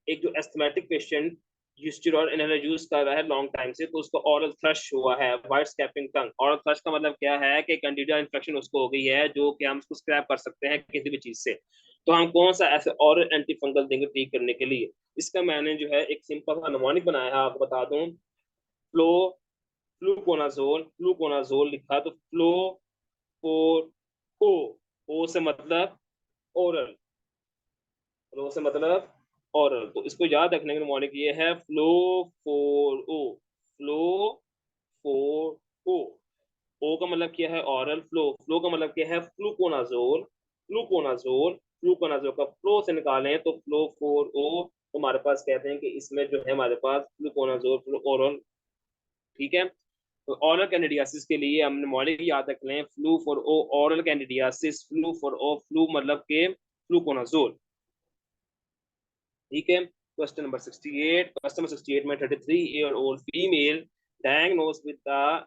S1: एक जो asthmatic patient steroid inhaler use कर रहा है लॉन्ग टाइम से, तो उसको ऑरल थ्रश हुआ है, वाइट स्कैपिंग टंग। ऑरल थ्रश का मतलब क्या है कि कैंडिडिया इन्फेक्शन उसको हो गई है, जो कि हम उसको स्क्रैप कर सकते हैं किसी भी चीज से। तो हम कौन सा ऐसे ऑरल एंटी फंगल देंगे ठीक करने के लिए? इसका मैंने जो है एक सिंपल सा नमोनिक बनाया है, आपको बता दूं। फ्लो फ्लूकोनाजोल, फ्लूकोनाजोल लिखा तो फ्लो फोर ओ, ओ से मतलब ओरल, रो से मतलब ऑरल। तो इसको याद रखने का मॉनिक ये है फ्लो फोर ओ, फ्लो फोर ओ। ओ का मतलब क्या है? ऑरल। फ्लो, फ्लो का मतलब क्या है? Fluconazole, fluconazole. फ्लूकोनाजोल का फ्लो से निकालें तो फ्लो फोर ओ, तो हमारे पास कहते हैं कि इसमें जो है हमारे पास फ्लूकोनाजोल फ्लो ओरल। ठीक है, तो ऑरल कैंडिडियासिस के लिए हमने मॉलिक याद रख लें flu for O, oral candidiasis flu for O, flu मतलब के फ्लूकोनाजोल। ठीक है, क्वेश्चन नंबर 68। क्वेश्चन नंबर 68 में 33-year-old female diagnose with the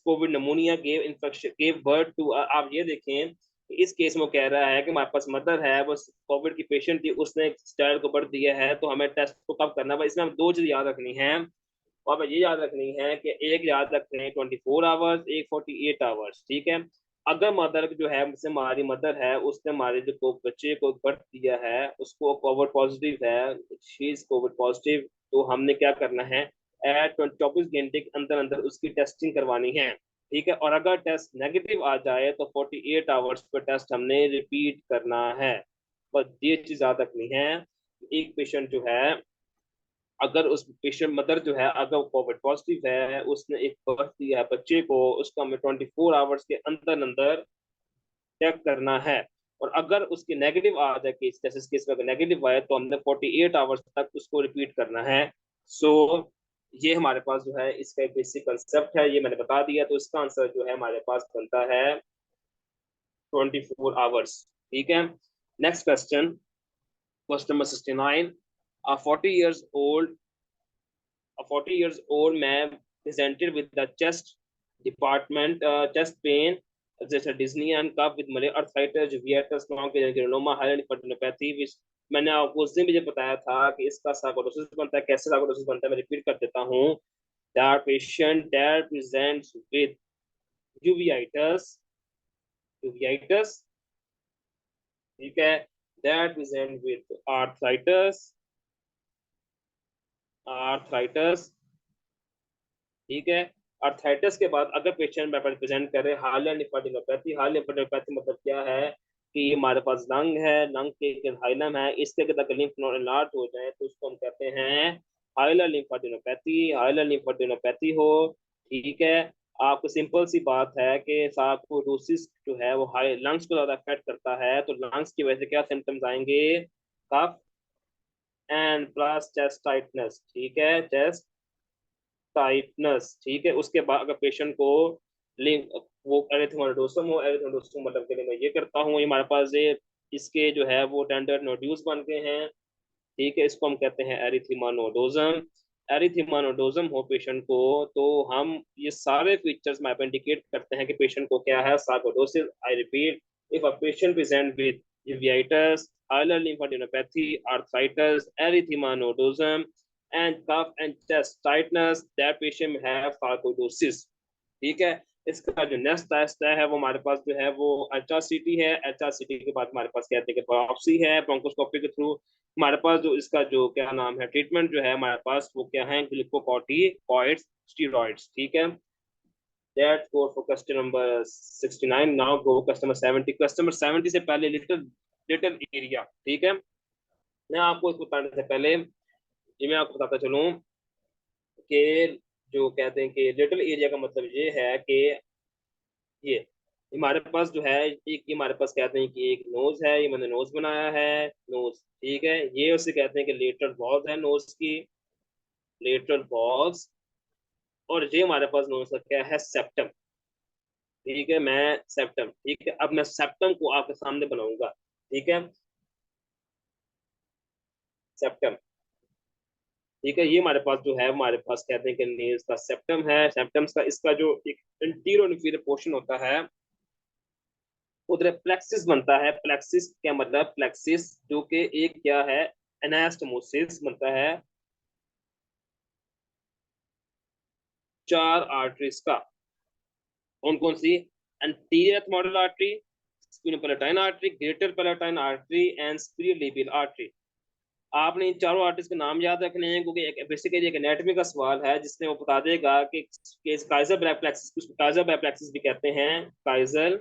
S1: COVID pneumonia gave infection gave birth to. आप ये देखें, इस केस में वो कह रहा है कि हमारे पास मदर है, वो कोविड की पेशेंट थी, उसने चाइल्ड को बर्थ दिया है, तो हमें टेस्ट को कब करना है? इसमें हम दो चीज याद रखनी है, और हमें ये याद रखनी है कि एक याद रखते हैं 24 आवर्स, एक 48 आवर्स। ठीक है, अगर मदर जो है मुझसे हमारी मदर है, उसने हमारे जो बच्चे को बर्थ दिया है उसको कोविड पॉजिटिव है, शी इज कोविड पॉजिटिव, तो हमने क्या करना है? 24 घंटे के अंदर अंदर उसकी टेस्टिंग करवानी है। ठीक है, और अगर टेस्ट नेगेटिव आ जाए तो 48 आवर्स पर टेस्ट हमने रिपीट करना है। बस ये चीज याद रखनी है। एक पेशेंट जो है, अगर उस पेशेंट मदर जो है अगर कोविड पॉजिटिव है, उसने एक बर्थ दिया है बच्चे को, उसका हमें 24 आवर्स के अंदर अंदर चेक करना है। और अगर उसकी नेगेटिव आ जाए केस, जैसे इस केस में अगर नेगेटिव आए, तो हमने 48 आवर्स तक उसको रिपीट करना है। सो ये हमारे पास जो है इसका एक बेसिक कंसेप्ट है, ये मैंने बता दिया। तो इसका आंसर जो है हमारे पास बनता है 24 आवर्स। ठीक है, next question, question number 69। 40 years old, a 40 years old man presented with the chest pain, जैसे dyspnoea and cough with malaria arthritis, uveitis, लॉन्गिनोमा, हाइलेनिफोडेनोपैथी, विच मैंने आपको उस दिन भी बताया था कि इसका सार्कोइडोसिस बनता है। कैसे सार्कोइडोसिस बनता है मैं रिपीट कर देता हूँ। That patient that presents with uveitis, uveitis, ठीक है, that present with arthritis, arthritis, ठीक है। अर्थाइटिस के बाद अगर पेशेंट में प्रेजेंट करे हालिया लिम्फोडेनोपैथी, हालिया लिम्फोडेनोपैथी मतलब क्या है कि ये हमारे पास लंग है, लंग के हाइलम है, इसके अगर लिम्फ नोड एनलार्ज हो जाए तो उसको हम कहते हैं हाइलर लिम्फोडेनोपैथी, हाइलर लिम्फोडेनोपैथी हो। ठीक है, आपको सिंपल सी बात है कि सार्कोइडोसिस जो है वो हाई लंग्स को ज्यादा अफेक्ट करता है, तो लंग्स की वजह से क्या सिम्टम्स आएंगे? Cough and plus chest tightness. ठीक है, चेस्ट टाइटनेस। ठीक है, उसके बाद अगर पेशेंट को लिंक वो एरिथ्रोडोसम हो, एरिथ्रोडोसम मतलब के लिए मैं ये करता हूँ, ये हमारे पास ये इसके जो है वो टेंडर नोड्यूल्स बन गए हैं। ठीक है, इसको हम कहते हैं एरिथीमा नोडोजम। एरिथीमा नोडोजम हो पेशेंट को, तो हम ये सारे फीचर्स मैप इंडिकेट करते हैं कि पेशेंट को क्या है? Sarcoidosis. I repeat, if a patient present with uveitis, hilar lymphadenopathy, arthritis, erythema nodosum, and cough and chest tightness, that patient may have sarcoidosis। ठीक है, इसका जो नेक्स्ट टेस्ट है वो हमारे पास जो है वो HRCT है। HRCT के बाद हमारे पास कहते हैं कि बायोप्सी है, ब्रोंकोस्कोपी के थ्रू हमारे पास जो इसका जो क्या नाम है ट्रीटमेंट जो है हमारे पास वो क्या है? Glucocorticoids, steroids. ठीक है, that go for question number 69। Now go question number 70। Question number 70 से पहले लिटिल लिटिल एरिया। ठीक है, मैं आपको इसको बताने से पहले ये मैं आपको बताता चलूं कि जो कहते हैं कि लिटिल एरिया का मतलब ये है कि ये हमारे पास जो है एक, हमारे पास कहते हैं कि एक नोज है, ये मैंने नोज बनाया है, नोज। ठीक है, ये उसे कहते हैं कि लेटरल वॉल्स है नोज की, लेटरल वॉल्स। और ये हमारे पास नोज का क्या है? सेप्टम। ठीक है, मैं सेप्टम, ठीक है, अब मैं सेप्टम को आपके सामने बनाऊंगा, ठीक है, सेप्टम, ठीक है, ये हमारे पास जो है, हमारे पास कहते हैं कि नेल्स का सेप्टम है, सेप्टम्स का इसका जो एक इंटीरियर इंफीरियर पोर्शन होता है, उधर प्लेक्सिस बनता है। प्लेक्सिस क्या मतलब, प्लेक्सिस जो कि एक क्या है, एनास्टोमोसिस बनता है चार आर्टरीज का। कौन कौन सी, एंटीरियर थीमोरल आर्टरी, स्पिनो artery, greater palatine artery and superior labial artery. आपने इन चारों आर्टरीज के नाम याद रखने हैं, क्योंकि एक बेसिकली एक एनाटॉमी का सवाल है जिसमें वो बता देगा कि Kaizer back plexus, Kaizer back plexus भी कहते हैं, Kaizer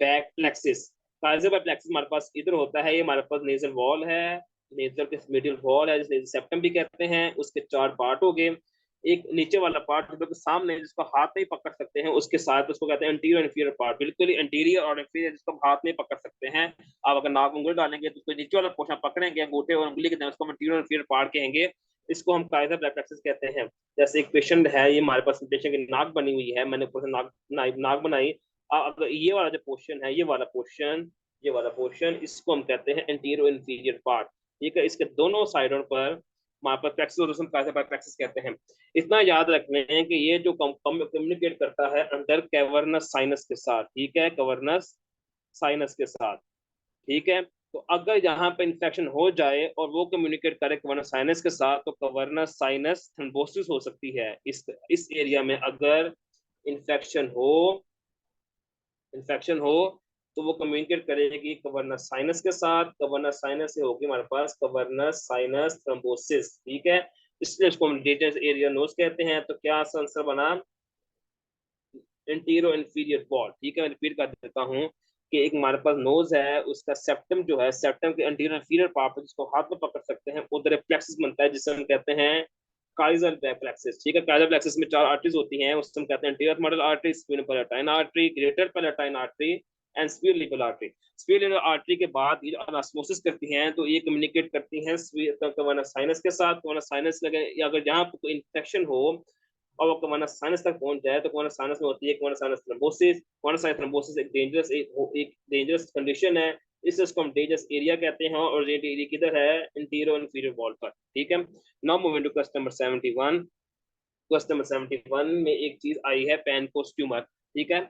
S1: back plexus. Kaizer back plexus हमारे पास इधर होता है, ये हमारे पास नेजल वॉल है, नेजल के मीडियल वॉल है जिसे सेप्टम भी कहते हैं। उसके चार पार्ट हो गए, एक नीचे वाला पार्ट बिल्कुल सामने जिसको हाथ नहीं पकड़ सकते हैं, उसके साथ उसको कहते हैं इंटीरियर इंफीरियर पार्ट, बिल्कुल इंटीरियर और इंफीरियर जिसको हाथ नहीं पकड़ सकते हैं। आप अगर नाक उंगली डालेंगे तो उसको नीचे वाला पोर्शन पकड़ेंगे अंगूठे और उंगली के, उसको हम इंटीरियर इंफीरियर पार्ट कहेंगे। इसको हम कायदा ब्लड प्रेशर कहते हैं। जैसे एक पेशेंट है, ये हमारे पास पेशेंट की नाक बनी हुई है, मैंने नाक नाक बनाई। अगर ये वाला जो पोर्शन है, ये वाला पोर्शन इसको हम कहते हैं इंटीरियर इंफीरियर पार्ट, ठीक है। इसके दोनों साइडों पर हमारे पास प्लेक्सिस और प्लेक्सिस कहते हैं। इतना याद रख लें कि ये जो कम्युनिकेट करता है अंदर कैवर्नस साइनस के साथ, ठीक है, कैवर्नस साइनस के साथ, ठीक है। तो अगर यहाँ पे इंफेक्शन हो जाए और वो कम्युनिकेट करे कवर्नस साइनस के साथ, तो कवर्नस साइनस थ्रोम्बोसिस हो सकती है। इस एरिया में अगर इंफेक्शन हो, इन्फेक्शन हो तो वो कम्युनिकेट करेगी कवर्नस साइनस के साथ, कवर्नस साइनस से होगी हमारे पास कवर्नस साइनस थ्रोम्बोसिस, ठीक है। इसलिए उसको हम डेंजरस एरिया नोज कहते हैं। तो क्या आंसर बना, इंटीरो इंफीरियर वॉल, ठीक है। मैं रिपीट कर देता हूँ कि एक हमारे पास नोज है, उसका सेप्टम जो है, सेप्टम के इंटीरियर इंफीरियर पार्ट जिसको हाथ में पकड़ सकते हैं, उधर प्लेक्सिस बनता है जिसे हम कहते हैं काइजल प्लेक्सिस, ठीक है। काइजल प्लेक्सिस में चार आर्टरीज होती हैं, उससे हम कहते हैं interior ethmoidal artery, sphenopalatine artery, greater palatine artery and superior labial artery. Superior labial artery के बाद ये ऑस्मोसिस करती हैं, तो ये कम्युनिकेट करती हैं साइनस के साथ। साइनस लगे, या अगर जहाँ पर कोई इन्फेक्शन हो और वो कमाना साइनस तक पहुंच जाए, तो कमाना साइनस में होती है कमाना साइनस थ्रोम्बोसिस। कमाना साइनस थ्रोम्बोसिस एक डेंजरस कंडीशन है, इसको हम डेंजरस एरिया कहते हैं, और ये एरिया किधर है, इंटीरियर इंफीरियर वॉल पर, ठीक है। Now moving to question number 71। Question number 71 में एक चीज आई है, पैनकोस ट्यूमर, ठीक है।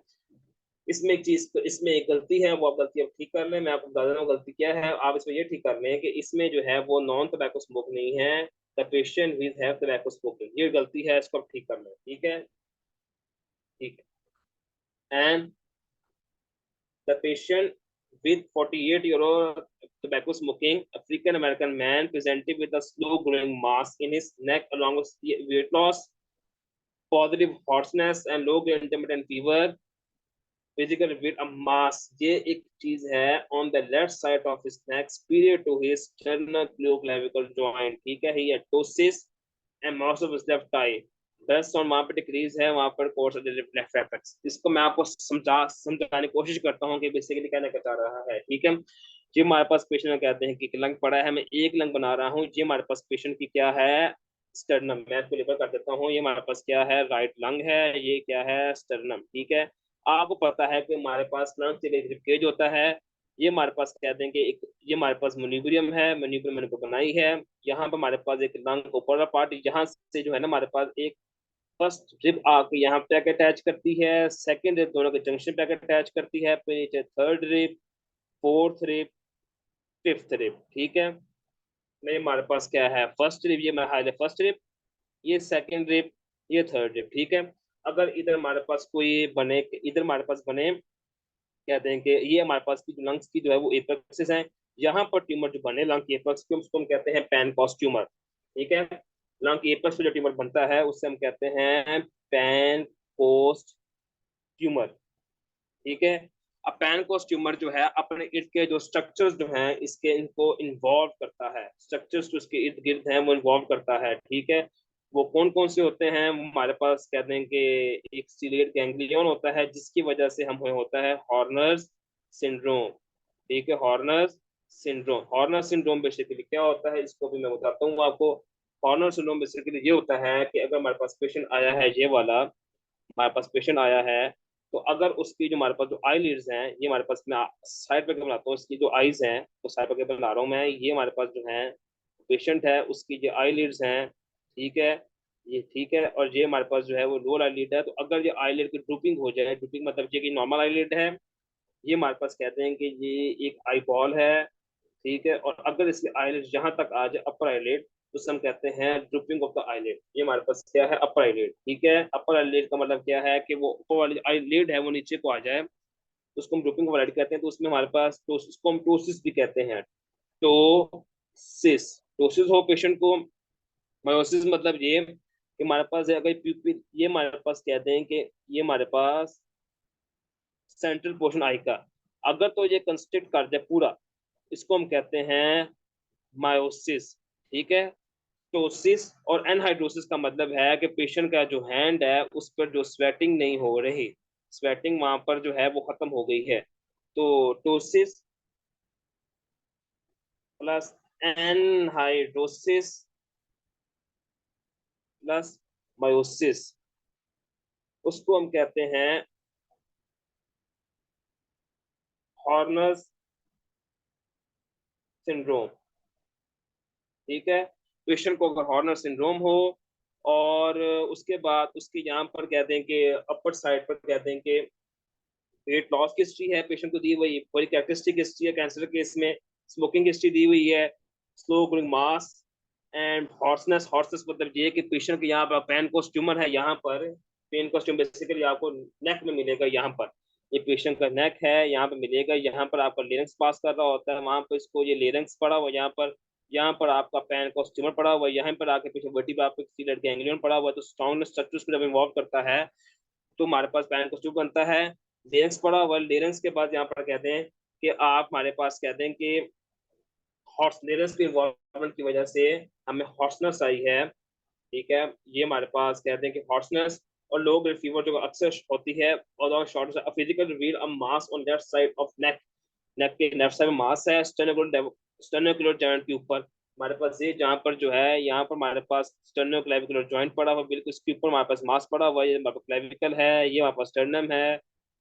S1: इसमें एक चीज, इसमें एक गलती है, वो आप गलती अब ठीक कर लें। मैं आपको बता रहा हूँ गलती क्या है, आप इसमें ये ठीक कर लें कि इसमें जो है वो नॉन टोबैको स्मोक नहीं है, the patient with have tobacco smoking, ये गलती है, इसको आप ठीक कर लें, ठीक है, ठीक है। And the patient with 48 euro tobacco smoking African American man presented with a slow growing mass in his neck along with weight loss, positive hoarseness and low grade intermittent fever, physical weight a mass, ये एक चीज है on the left side of his neck superior to his sternocleidomastoid joint, ठीक है। ही ptosis and most of his left thigh, बस और वहां पर डिक्रीज है, वहां पर कोर्स रिफ्लेक्स। इसको मैं आपको समझाने की कोशिश करता हूँ कि बेसिकली कहना क्या चाह रहा है, ठीक है। ये हमारे पास पेशेंट में कहते हैं कि लंग पड़ा है, मैं एक लंग बना रहा हूँ, ये हमारे पास पेशेंट की क्या है, स्टर्नम। मैं इसको लेकर कर देता हूँ, ये हमारे पास क्या है, राइट लंग है, ये क्या है, स्टर्नम, ठीक है। आपको पता है कि हमारे पास लंग से एक रिपकेज होता है, ये हमारे पास कह दें कि एक, ये हमारे पास मोन्यूब्रियम है, मोन्यूब्रियम मैंने को बनाई है। यहाँ पे हमारे पास एक लंग ऊपर वाला पार्ट, यहाँ से जो है ना हमारे पास एक फर्स्ट रिब आके यहाँ पे अटैच करती है, सेकंड रिब दोनों के जंक्शन पे अटैच करती है, फिर नीचे third rib, fourth rib, fifth rib, ठीक है। नहीं, हमारे पास क्या है, फर्स्ट रिब, ये मैं हाईलाइट फर्स्ट रिब, ये सेकंड रिब, ये थर्ड रिब, ठीक है। अगर इधर हमारे पास कोई बने, इधर हमारे पास बने, कहते हैं कि ये हमारे पास की लंग्स की जो है वो एपेक्सिस है, यहाँ पर ट्यूमर जो बने लंग की एपेक्स की, उसको हम कहते हैं पैनकॉस ट्यूमर, ठीक है। लंग की एपेक्स पे जो ट्यूमर बनता है उससे हम कहते हैं पैनकोस्ट ट्यूमर, ठीक है। अब पैनकोस्ट ट्यूमर जो है अपने इर्द के जो स्ट्रक्चर्स जो हैं इसके, इनको इन्वॉल्व करता है, स्ट्रक्चर्स जो इसके इर्द गिर्द हैं वो इन्वॉल्व करता है, ठीक है। वो कौन कौन से होते हैं, हमारे पास कहते हैं कि एक सीलिएट गैंग्लियन होता है जिसकी वजह से हमें होता है हॉर्नर्स सिंड्रोम, ठीक है, Horner's syndrome. Horner syndrome basically क्या होता है, इसको भी मैं बताता हूँ आपको। हॉर्नर सिंड्रोम बेसिकली ये होता है कि अगर हमारे पास पेशेंट आया है, ये वाला हमारे पास पेशेंट आया है, तो अगर उसकी जो हमारे पास जो आई लीड्स हैं, ये हमारे पास, मैं साइड पे बनाता हूँ, इसकी जो आईज हैं तो साइड पे बना रहा हूँ मैं, ये हमारे पास जो है पेशेंट है, उसकी जो आई लीड्स हैं, ठीक है, ये ठीक है, और ये हमारे पास जो है वो लोअर आई लीड है। तो अगर ये आई लीड की ड्रूपिंग हो जाए, ड्रूपिंग मतलब ये कि नॉर्मल आई लीड है, ये हमारे पास कहते हैं कि ये एक आई बॉल है, ठीक है, और अगर इसकी आईलिड जहां तक आ जाए अपर आईलिड, तो उसे हम कहते हैं ड्रूपिंग ऑफ द आईलिड। ये हमारे पास क्या है, अपर आईलिड, ठीक है। अपर आईलिड का मतलब क्या है कि वो ऊपर वाली आईलिड है वो नीचे को आ जाए, तो उसको हम ड्रूपिंग ऑफ आईलिड कहते हैं। तो उसमें हमारे पास तो उसको हम टोसिस भी कहते हैं, टोसिस। टोसिस हो पेशेंट को। मायोसिस मतलब ये कि हमारे पास है अगर प्यूपिल, ये हमारे पास कहते हैं कि ये हमारे पास सेंट्रल पोर्शन आई का अगर तो ये कंस्ट्रिक्ट कर जाए पूरा, इसको हम कहते हैं मायोसिस, ठीक है। टोसिस और एनहाइड्रोसिस का मतलब है कि पेशेंट का जो हैंड है उस पर जो स्वेटिंग नहीं हो रही, स्वेटिंग वहां पर जो है वो खत्म हो गई है। तो ptosis plus anhidrosis plus miosis, उसको हम कहते हैं हॉर्नर सिंड्रोम, ठीक है। पेशेंट को अगर हॉर्नर सिंड्रोम हो, और उसके बाद उसके यहाँ पर कहते हैं कि अपर साइड पर कहते हैं कि वेट लॉस की हिस्ट्री है पेशेंट को दी हुई, पूरी कैरेक्टरिस्टिक हिस्ट्री है कैंसर केस में, स्मोकिंग हिस्ट्री दी हुई है, slow growing mass and hoarseness. Hoarseness मतलब ये कि पेशेंट के यहाँ पर पेन कोस्ट ट्यूमर है, यहाँ पर पेन कोस्ट ट्यूमर बेसिकली आपको नेक में मिलेगा, यहाँ पर ये पेशेंट का नेक है, यहाँ पर मिलेगा, यहाँ पर आपका लेरेंक्स पास कर रहा होता है, वहां पर इसको ये लेरेंक्स पड़ा हुआ, यहाँ पर आपका पेन कोस्ट ट्यूमर पड़ा हुआ है, यहाँ पर आके पीछे वर्टिब्रा आपको सीलेट गैंग्लियन पड़ा हुआ है। तो स्ट्रॉन्ग स्ट्रक्चर्स को जब इन्वॉल्व करता है तो हमारे पास पैन कोस्ट्यूम बनता है। लेरेंस पड़ा हुआ, लेरेंस के बाद यहाँ पर कहते हैं कि आप हमारे पास कहते हैं कि हॉर्स लेरेंस के इन्वॉल्वमेंट की वजह से हमें हॉर्सनेस आई है, ठीक है। ये हमारे पास कहते हैं कि हॉर्सनेस और लो ग्रेड फीवर जो अक्सर होती है, और short physical reveal a mass on left side of neck, neck के लेफ्ट साइड में मास है स्टेनोक्लेविकुलर जॉइंट के ऊपर। हमारे पास ये जहाँ पर जो है यहाँ पर हमारे पास स्टेनोक्लेविकुलर जॉइंट पड़ा हुआ, बिल्कुल इसके ऊपर हमारे पास मास पड़ा हुआ है, ये हमारे पास क्लेविकल है, ये हमारे पास स्टर्नम है,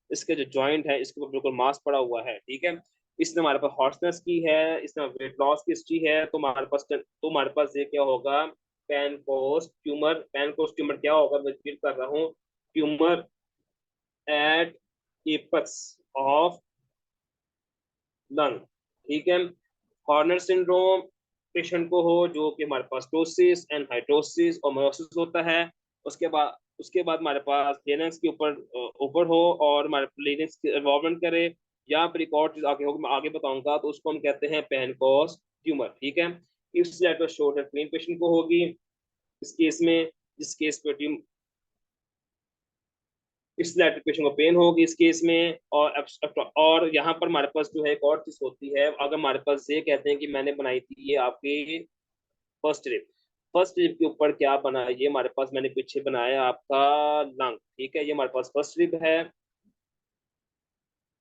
S1: इसके जो जॉइंट है इसके ऊपर बिल्कुल मास पड़ा हुआ है, ठीक है। इसने हमारे पास हॉर्सनेस की है, इसने वेट लॉस की हिस्ट्री है, तो हमारे पास ये क्या होगा, पेनकोस ट्यूमर। पेनकोस ट्यूमर क्या होगा, मैं रिपीट कर रहा हूँ, tumour at apex of lung, ठीक है। हॉर्नर सिंड्रोम पेशेंट को हो जो कि हमारे पास टोसिस एंड हाइड्रोसिस और मायोसिस होता है, उसके बाद हमारे पास लेनेक्स के ऊपर ऊपर हो और हमारे लेनेक्स की इन्वॉल्वमेंट करे, यहाँ पर एक और चीज आगे होगी, मैं आगे बताऊंगा, तो उसको हम कहते हैं पेनकोस ट्यूमर, ठीक है। इस शोल्डर पेन पेशेंट को होगी इस केस में, जिस केस पे इस पेशेंट को पेन होगी इस केस में। और यहाँ पर हमारे पास जो है एक और चीज होती है, अगर हमारे पास ये कहते हैं कि मैंने बनाई थी ये आपकी फर्स्ट रिप, फर्स्ट रिप के ऊपर क्या बना है, ये हमारे पास मैंने पीछे बनाया आपका लंग, ठीक है। ये हमारे पास फर्स्ट रिप है,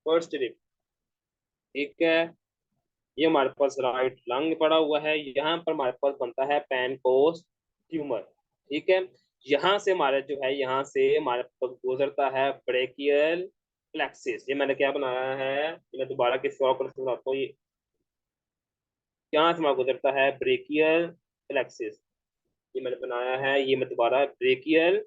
S1: फर्स्ट रिप, ठीक है। ये हमारे पास राइट लंग पड़ा हुआ है, यहाँ पर हमारे पास बनता है पेनकोस ट्यूमर, ठीक है। यहाँ से हमारे जो है यहाँ से हमारे पास गुजरता है ब्रेकियल प्लेक्सिस। ये मैंने क्या बनाया है, ये मैं दोबारा किसी और पर सुनाता हूँ, ये यहाँ से हमारा गुजरता है ब्रेकियल प्लेक्सिस, ये मैंने बनाया है, ये मैं दोबारा ब्रेकियल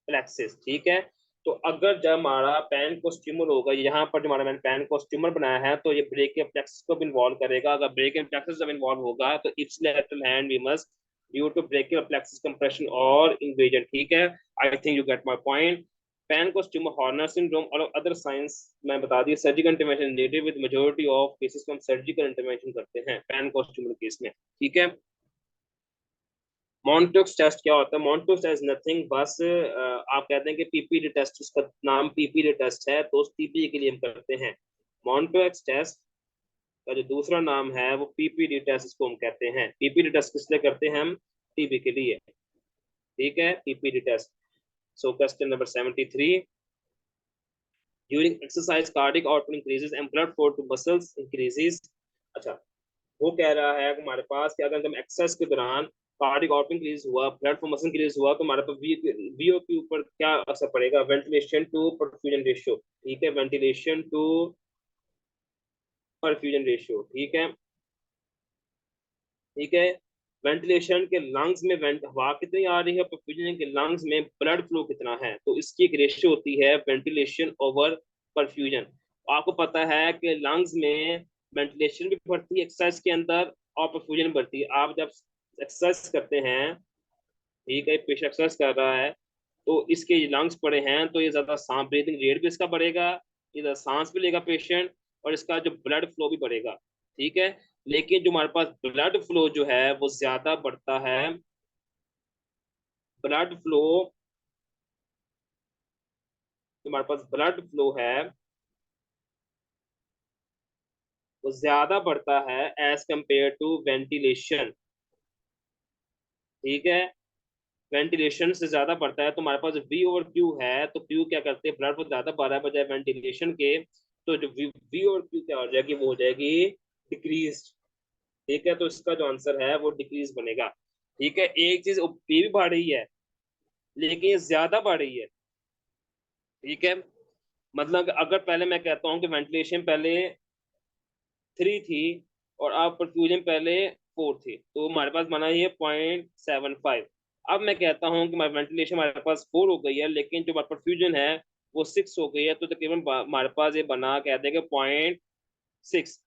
S1: प्लेक्सिस, ठीक है। तो अगर जब हमारा पैन को स्टिमुल होगा, यहाँ पर जो हमारा मैंने पैन को स्टिमुल बनाया है, तो ये ब्रेकियल प्लेक्सिस को भी इन्वॉल्व करेगा। अगर ब्रेकियल प्लेक्सिस जब इन्वॉल्व होगा तो it's lateral hand we must due to brachial plexus compression और इन्वेजन, ठीक है। I think you get my point. Pancoast स्टिमुल हॉर्नर सिंड्रोम और अदर साइंस मैं बता दी, surgical intervention needed with majority of cases में हम सर्जिकल इंटरवेंशन करते हैं पैन को स्टिमुल केस में, ठीक है। मॉन्टोक्स टेस्ट क्या होता है, मॉन्टोक्स टेस्ट नथिंग, बस आप कहते हैं कि पीपीडी टेस्ट, उसका नाम पीपीडी टेस्ट है, तो उस पीपीडी के लिए हम करते हैं। मॉन्टोक्स टेस्ट का जो दूसरा नाम है वो पीपीडी टेस्ट, इसको हम कहते हैं। पीपीडी टेस्ट किस लिए करते हैं हम, टीबी के लिए, ठीक है, PPD test. So question number 73, during exercise cardiac output increases and blood flow to muscles increases. अच्छा, वो कह रहा है हमारे पास कि अगर हम एक्सरसाइज के दौरान कार्डिक आउटपुट इंक्रीज हुआ, ब्लड फॉर्मेशन इंक्रीज हुआ, तो हमारे पास वीओ के ऊपर क्या असर पड़ेगा? वेंटिलेशन टू परफ्यूजन रेशियो, ठीक है, वेंटिलेशन टू परफ्यूजन रेशियो, ठीक है, ठीक है। वेंटिलेशन के लंग्स में हवा कितनी आ रही है, परफ्यूजन के लंग्स में ब्लड फ्लो कितना है, तो इसकी एक रेशियो होती है वेंटिलेशन ओवर परफ्यूजन। आपको पता है कि लंग्स में वेंटिलेशन भी बढ़ती है एक्सरसाइज के अंदर और परफ्यूजन बढ़ती है। आप जब एक्सरसाइज करते हैं, ठीक है, पेशेंट एक्सरसाइज कर रहा है, तो इसके लंग्स बड़े हैं तो ये ज्यादा सांस, ब्रीथिंग रेट भी इसका बढ़ेगा, ये ज्यादा सांस भी लेगा पेशेंट, और इसका जो ब्लड फ्लो भी बढ़ेगा, ठीक है। लेकिन जो हमारे पास ब्लड फ्लो जो है वो ज्यादा बढ़ता है, ब्लड फ्लो, जो हमारे पास ब्लड फ्लो है वो ज्यादा बढ़ता है एज कंपेयर टू वेंटिलेशन, ठीक है। वेंटिलेशन से ज्यादा बढ़ता है, तो हमारे पास वी ओवर क्यू है, तो क्यू क्या करते हैं, ब्लड फ्लो ज्यादा बढ़ा है बजाय वेंटिलेशन के, तो जो वी ओवर क्यू क्या हो जाएगी, वो हो जाएगी डिक्रीज, ठीक है। तो इसका जो आंसर है वो डिक्रीज बनेगा, ठीक है। एक चीज पी भी बढ़ रही है लेकिन ये ज्यादा बढ़ रही है, ठीक है। मतलब अगर पहले मैं कहता हूँ कि वेंटिलेशन पहले 3 थी और अब परफ्यूजन पहले 4 थी, तो हमारे पास बना ही है 0.75। अब मैं कहता हूँ कि हमारी वेंटिलेशन हमारे पास 4 हो गई है लेकिन जो परफ्यूजन है वो 6 हो गई है, तो तकरीबन हमारे पास ये बना, कहते हैं कि 0.6।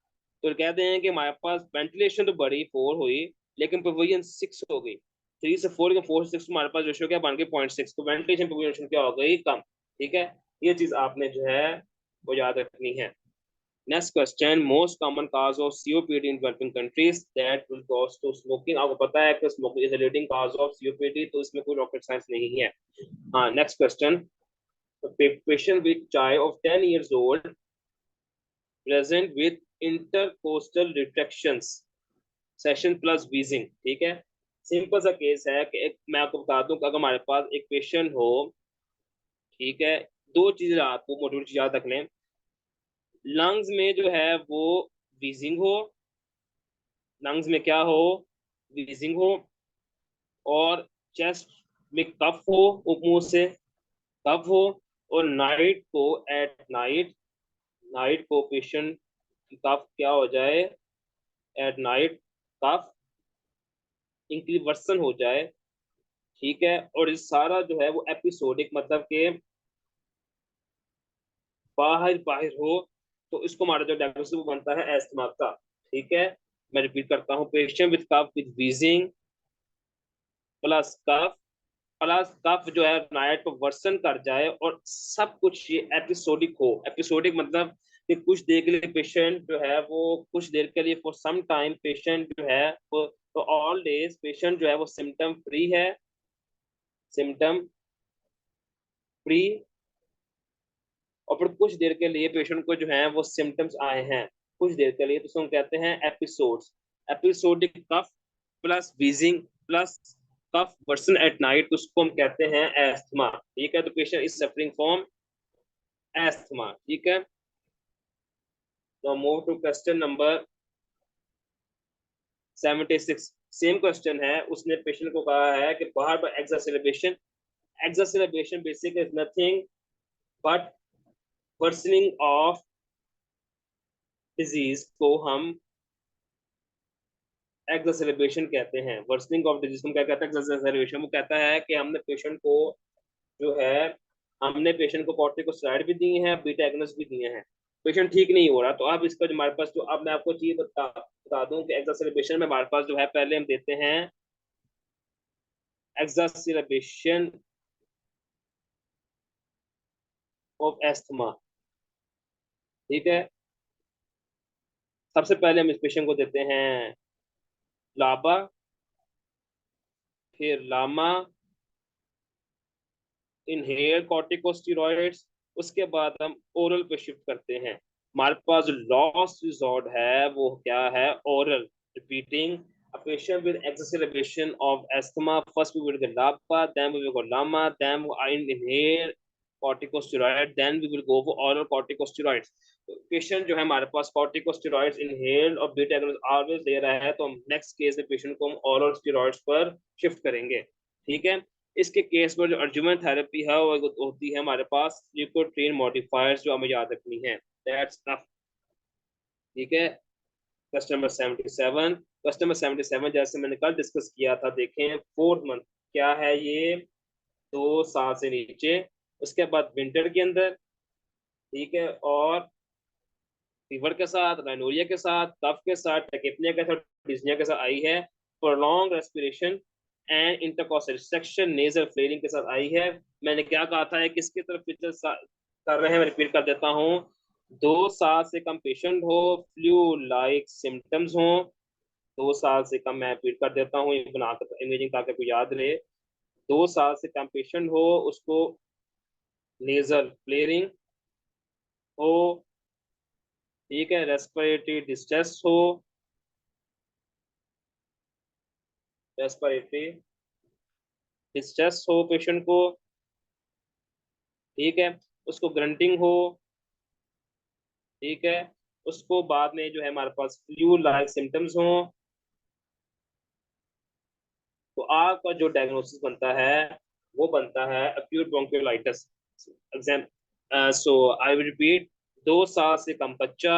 S1: तो कहते हैं कि हमारे पास वेंटिलेशन तो बड़ी 4 हुई लेकिन परफ्यूजन 6 हो गई, 3 से 4 4 से 6, हमारे पास रेशियो क्या बन गई 0.6, तो वेंटिलेशन परफ्यूजन क्या हो गई, कम, ठीक है। ये चीज आपने जो है वो याद रखनी है। Next question, most common cause of COPD in developing countries that will cause to smoking. आपको पता है कि smoking is leading cause of COPD, तो इसमें कोई रॉकेट साइंस नहीं है। हाँ, next question, patient with child of 10 years old present with intercostal retractions session plus wheezing, ठीक है। सिंपल सा केस है कि मैं आपको बता दूं कि अगर हमारे पास एक पेशेंट हो, ठीक है, दो चीजें आपको मोटिवेट याद रख लें, लंग्स में जो है वो वीजिंग हो, लंग्स में क्या हो, वीजिंग हो, और चेस्ट में कफ हो, मुंह से कफ हो, और नाइट को, एट नाइट, नाइट को पेशेंट की कफ क्या हो जाए, at night cough increase version हो जाए, ठीक है। और इस सारा जो है वो एपिसोडिक, मतलब के बाहर बाहर हो, तो इसको हमारा जो डायग्नोसिस वो बनता है एस्थमा का, ठीक है। मैं रिपीट करता हूँ, patient with cough with wheezing plus cough, plus cough जो है नाइट को वर्सन कर जाए, और सब कुछ ये एपिसोडिक हो। एपिसोडिक मतलब कि कुछ देर के लिए पेशेंट जो है वो, कुछ देर के लिए, फॉर सम टाइम पेशेंट जो है वो, तो ऑल डेज पेशेंट जो है वो सिम्टम फ्री है, सिम्टम फ्री, और फिर कुछ देर के लिए पेशेंट को जो है वो सिम्टम्स आए हैं कुछ देर के लिए, तो उसको हम कहते हैं episodes. Episodic cough plus wheezing plus cough worsen at night, उसको हम कहते हैं एस्थमा, ठीक है। तो patient is suffering from asthma, ठीक है। तो move to question number 76। Same question है, उसने पेशेंट को कहा है कि बार बार exacerbation, exacerbation basic is nothing but worsening of disease को हम एक्सासिलेशन कहते हैं। वर्सनिंग ऑफ डिजीज को क्या कहते हैं, एक्सासिलेशन। वो कहता है कि हमने पेशेंट को जो है, हमने पेशेंट को कॉर्टिकोस्टेरॉइड भी दिए हैं, बीटा एगोनिस्ट भी दिए हैं, पेशेंट ठीक नहीं हो रहा, तो अब इसका जो हमारे पास, जो अब मैं आपको चीज बता दूं कि एक्सासिलेशन में हमारे पास जो है पहले हम देते हैं एक्सासिलेशन ऑफ एस्थमा, ठीक है। सबसे पहले हम इस पेशेंट को देते हैं लाबा, फिर लामा, इनहेल कॉर्टिकोस्टेरॉइड्स, उसके बाद हम ओरल पे शिफ्ट करते हैं। हमारे पास लॉस्ट रिजॉर्ट है वो क्या है, oral. Repeating, a patient with exacerbation of asthma, first we will get LABA, then we will go LAMA, then I inhale corticosteroid, then we will go for oral corticosteroids. Patient जो है हमारे पास corticosteroids inhaled और beta agonist always ले रहा है, तो हम next case में पेशेंट को हम oral steroids पर शिफ्ट करेंगे, ठीक है। इसके केस में जो अर्जुमन थेरेपी है वो होती है हमारे पास ल्यूकोट्रीन मॉडिफायर्स, जो हमें याद रखनी है। दैट्स टफ, ठीक है। कस्टमर 77, कस्टमर 77 जैसे मैंने कल डिस्कस किया था, देखें 4th मंथ क्या है ये, 2 साल से नीचे, उसके बाद विंटर के अंदर, ठीक है, और फीवर के साथ, राइनोरिया के साथ, कफ के साथ, टेकेपनिया के साथ, डिस्निया के साथ आई है, prolong respiration and intercostal section nasal flaring के साथ आई है। मैंने क्या कहा था, है किसकी तरफ फीचर्स कर रहे हैं, मैं रिपीट कर देता हूँ। 2 साल से कम पेशेंट हो, फ्लू लाइक सिम्टम्स हो, 2 साल से कम, मैं रिपीट कर देता हूँ ये बनाकर इमेजिंग ताकि आपको याद रहे। 2 साल से कम पेशेंट हो, उसको नेजल फ्लेयरिंग हो, ठीक है, रेस्पिरेटरी डिस्ट्रेस हो, रेस्पिरेटरी डिस्ट्रेस हो पेशेंट को, ठीक है, उसको ग्रंटिंग हो, ठीक है, उसको बाद में जो है हमारे पास फ्लू लाइक सिम्टम्स हो, तो आपका जो डायग्नोसिस बनता है वो बनता है acute bronchiolitis. Exam so I will repeat, 2 साल से कम बच्चा,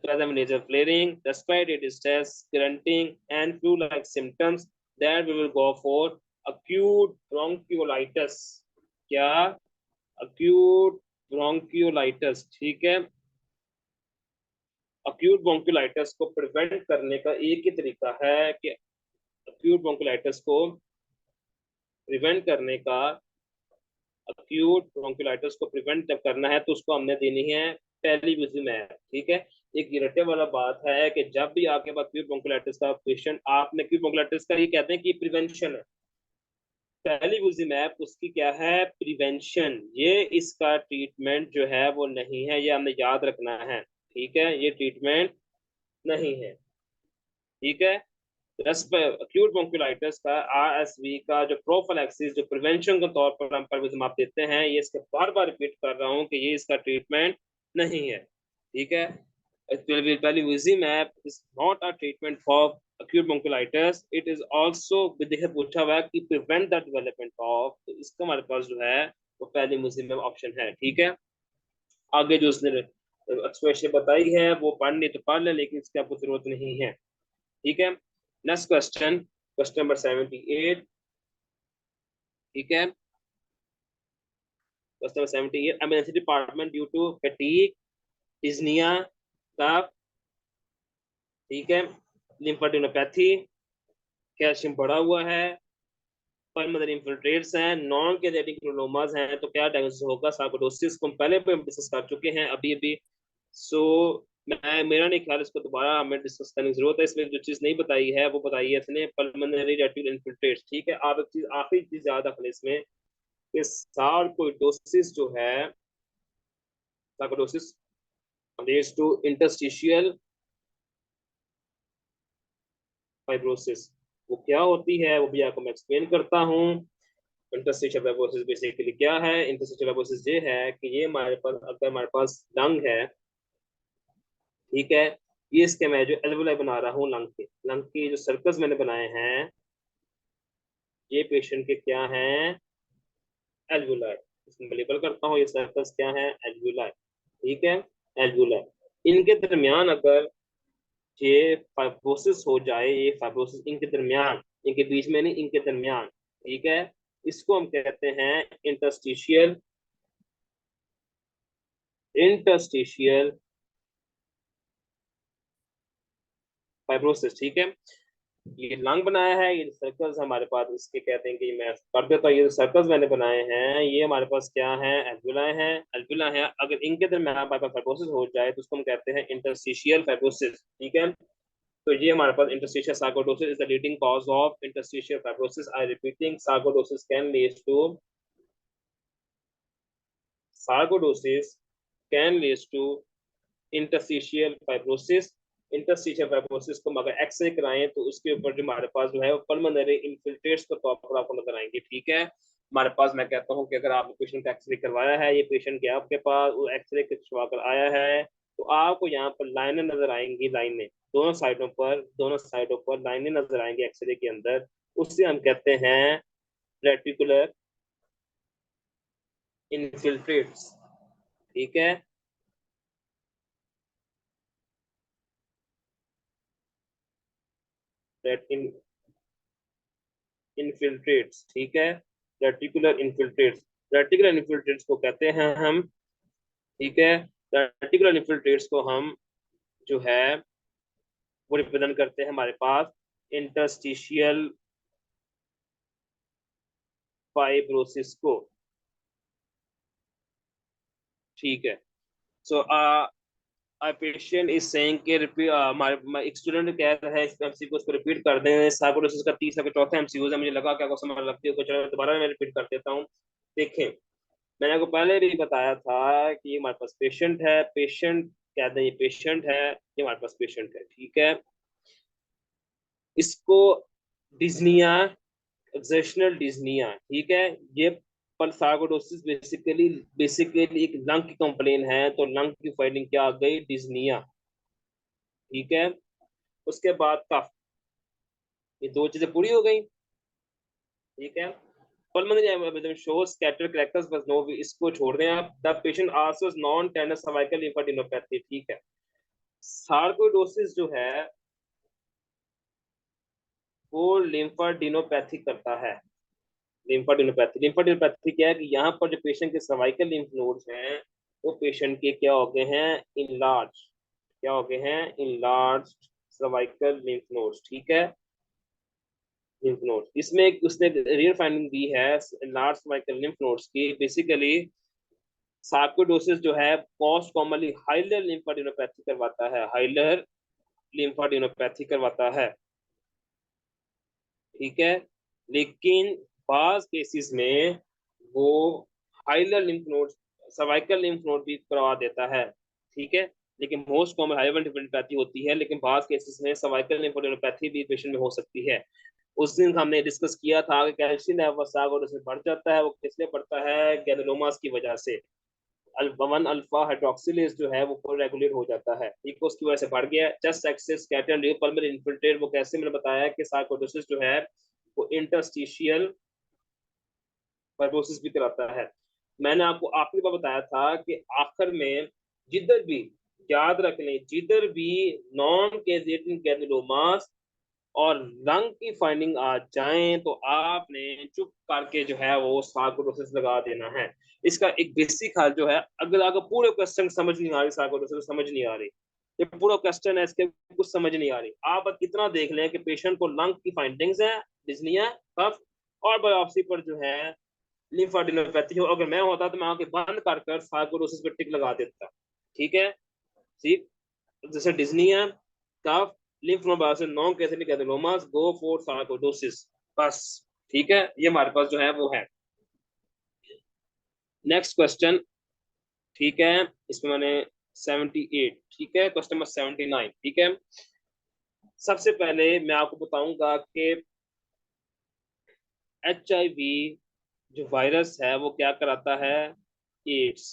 S1: present nasal flaring, respiratory distress, grunting, and flu-like symptoms, that we will go for acute bronchiolitis। क्या? acute bronchiolitis, ठीक है। acute bronchiolitis को प्रिवेंट करने का एक ही तरीका है कि acute bronchiolitis को प्रिवेंट करने का, acute bronchiolitis को प्रिवेंट जब करना है तो उसको हमने देनी है टैलीविजिमैब, ठीक है। एक रटे वाला बात है कि जब भी आपके पास acute bronchiolitis का पेशेंट, आपने acute bronchiolitis का ये कहते हैं कि प्रिवेंशन है, टैलीविजिमैब उसकी क्या है, प्रिवेंशन। ये इसका ट्रीटमेंट जो है वो नहीं है, ये हमने याद रखना है, ठीक है, ये ट्रीटमेंट नहीं है, ठीक है। एक्यूट ब्रोंकियोलाइटिस का आरएसवी का जो प्रोफिलैक्सिस, जो प्रिवेंशन के तौर पर हम परविज़िमाब देते हैं, ये इसके बार बार रिपीट कर रहा हूँ कि ये इसका ट्रीटमेंट नहीं है, ठीक है। Palivizumab is not a treatment for acute bronchiolitis, it is also, देखिए पूछा हुआ है कि prevent the development of, तो इसका हमारे पास जो है वो palivizumab ऑप्शन है, ठीक है। आगे जो उसने एक्सप्रेशन बताई है वो पढ़नी तो पढ़ ले, लेकिन इसकी आपको जरूरत नहीं है, ठीक है। नेक्स्ट क्वेश्चन, क्वेश्चन नंबर 78, ठीक है। Question number 78, emergency department due to fatigue, dyspnoea, cough, ठीक है, लिम्फेडेनोपैथी, कैल्शियम बढ़ा हुआ है, पल्मोनरी इन्फिल्ट्रेट्स हैं, नॉन कैथेटिक ग्रानुलोमास हैं, तो क्या डायग्नोसिस होगा? सार्कोइडोसिस को हम पहले पे डिस्कस कर चुके हैं अभी अभी। सो मैं, मेरा नहीं ख्याल इसको दोबारा हमें डिस्कस करने की जरूरत है। इसमें जो चीज नहीं बताई है वो बताई है इसने, पल्मोनरी रेटिकुलर इन्फिल्ट्रेट्स, ठीक है। आप एक चीज, आखिरी चीज याद रखना इसमें कि सार्कोइडोसिस जो है, sarcoidosis leads to interstitial fibrosis. वो क्या होती है वो भी आपको मैं एक्सप्लेन करता हूँ। इंटरस्टिशियल फाइब्रोसिस बेसिकली क्या है? इंटरस्टिशियल फाइब्रोसिस ये है कि ये हमारे पास, अगर हमारे पास लंग है, ठीक है, ये इसके मैं जो एल्वुलाई बना रहा हूँ लंग के जो सर्कल्स मैंने बनाए हैं, ये पेशेंट के क्या हैं? एल्वुलाई। इसमें लेबल करता हूँ, ये सर्कल्स क्या हैं? एल्वुलाई, ठीक है, एल्वुलाई। इनके दरमियान अगर ये फाइब्रोसिस हो जाए, ये फाइब्रोसिस इनके दरमियान, इनके बीच में नहीं, इनके दरमियान, ठीक है, इसको हम कहते हैं इंटरस्टिशियल, इंटरस्टिशियल फाइब्रोसिस, ठीक है। ये लंग बनाया है, ये सर्कल्स हमारे पास, इसके कहते हैं कि मैं कर देता हूँ, ये सर्कल्स मैंने बनाए हैं, ये हमारे पास क्या है? एल्वुलाई है, एल्वुला है। अगर इनके दरमियान हमारे पास फाइब्रोसिस हो जाए तो उसको हम कहते हैं इंटरस्टिशियल फाइब्रोसिस, ठीक है। तो ये हमारे पास interstitial sarcoidosis is the leading cause of interstitial fibrosis. I repeating, sarcoidosis can lead to, sarcoidosis can lead to interstitial fibrosis। Interstitial fibrosis को अगर एक्सरे कराएं तो उसके ऊपर जो हमारे पास जो है वो पल्मोनरी इन्फिल्ट्रेट्स के तौर पर आपको नजर आएंगे, ठीक है। हमारे पास मैं कहता हूँ कि अगर आपने पेशेंट का एक्सरे करवाया है, ये पेशेंट गया आपके पास, वो एक्सरे खिंचवा कर आया है, तो आपको यहाँ पर लाइनें नजर आएंगी, लाइनें दोनों साइडों पर लाइनें नजर आएंगी एक्सरे के अंदर, उससे हम कहते हैं रेटिकुलर इनफिल्ट्रेट्स। ठीक है, रेटिन इनफिल्ट्रेट्स। ठीक है, रेटिकुलर इनफिल्ट्रेट्स, रेटिकुलर इनफिल्ट्रेट्स को कहते हैं हम। ठीक है, रेटिकुलर इनफिल्ट्रेट्स को हम जो है वो रिप्रेजेंट करते हैं हमारे पास इंटरस्टिशियल फाइब्रोसिस को। ठीक है, सो पेशेंट इज सेइंग कि हमारे एक स्टूडेंट कह रहा है, इस एमसीक्यू को रिपीट कर दें। साइकोलोसिस का तीसरा का चौथा एमसीक्यू है, मुझे लगा क्या आपको समझ लगती है, चलो दोबारा मैं रिपीट कर देता हूँ। देखें, मैंने आपको पहले भी बताया था कि ये हमारे पास पेशेंट है, पेशेंट कहते हैं ये पेशेंट है, ये हमारे पास पेशेंट है। ठीक है, इसको डिज्निया, एक्सेशनल डिज्निया, ठीक है, ये पल्सार्कोडोसिस बेसिकली एक लंग की कंप्लेन है, तो लंग की फाइंडिंग क्या आ गई, डिज्निया। ठीक है, उसके बाद कफ, ये दो चीजें पूरी हो गई। ठीक है, pulmonary embolism shows scattered characters but no, इसको छोड़ दें आप। The patient also known tender cervical lymphadenopathy. ठीक है, सार्कोइडोसिस जो है वो लिम्फेडिनोपैथी करता है। लिम्फेडिनोपैथी क्या है कि यहाँ पर जो पेशेंट के सर्वाइकल लिम्फ नोड्स हैं, वो पेशेंट के क्या हो गए हैं, इनलार्ज, क्या हो गए हैं, इनलार्ज सर्वाइकल लिम्फ नोड्स। ठीक है, लिम्फ नोड्स, इसमें उसने रियल फाइंडिंग दी है लार्ज सर्वाइकल लिम्फ नोड्स की। बेसिकली सार्कोइडोसिस जो है मोस्ट कॉमनली हाइलर लिम्फेडिनोपैथी करवाता है, हाइलर लिम्फेडिनोपैथी करवाता है। ठीक है, लेकिन बाज केसेस में वो hilar lymph node, cervical lymph node भी करवा देता है। ठीक है, लेकिन मोस्ट कॉमन हाइलर लिम्फोडेनोपैथी होती है, लेकिन बाज केसेस में सर्वाइकल लिम्फोडेनोपैथी भी पेशेंट में हो सकती है। उस दिन हमने डिस्कस किया था कि कैल्शियम लेवल सागोर से बढ़ जाता है, वो किस लिए बढ़ता है, ग्रेनुलोमास की वजह से। वन अल्फा हाइड्रोक्सिलेज जो है वो रेगुलेट हो जाता है, ठीक है, उसकी वजह से बढ़ गया। Chest axis cation pulmonary infiltrate, वो कैसे मैंने बताया कि सार्कोइडोसिस जो है वो इंटरस्टिशियल फाइब्रोसिस भी कराता है। मैंने आपको आखिरी बार बताया था कि आखिर में जिधर भी, याद रख लें, जिधर भी नॉन कैजेटिन ग्रेनुलोमास और रंग की फाइंडिंग आ जाए तो आपने चुप करके जो है वो सार्कोइडोसिस लगा देना है। इसका एक बेसिक हाल जो है, अगर आपको पूरे क्वेश्चन समझ नहीं आ रही, सार्कोइडोसिस समझ नहीं आ रही, ये पूरा क्वेश्चन है, इसके कुछ समझ नहीं आ रही, आप बस इतना देख लें कि पेशेंट को लंग की फाइंडिंग्स है, डिज्निया, कफ, और बायोप्सी पर जो है लिम्फोडेनोपैथी हो। अगर मैं होता तो मैं आंखें बंद कर कर सार्कोइडोसिस पर टिक लगा देता। ठीक है, ठीक, जैसे dyspnoea, cough, lymph node non caseating adenomas, go for sarcoidosis, बस। ठीक है, ये हमारे पास जो है वो है। Next question. ठीक है, इसमें मैंने 78, ठीक है, क्वेश्चन नंबर 79। ठीक है, सबसे पहले मैं आपको बताऊंगा कि HIV जो वायरस है वो क्या कराता है, एड्स,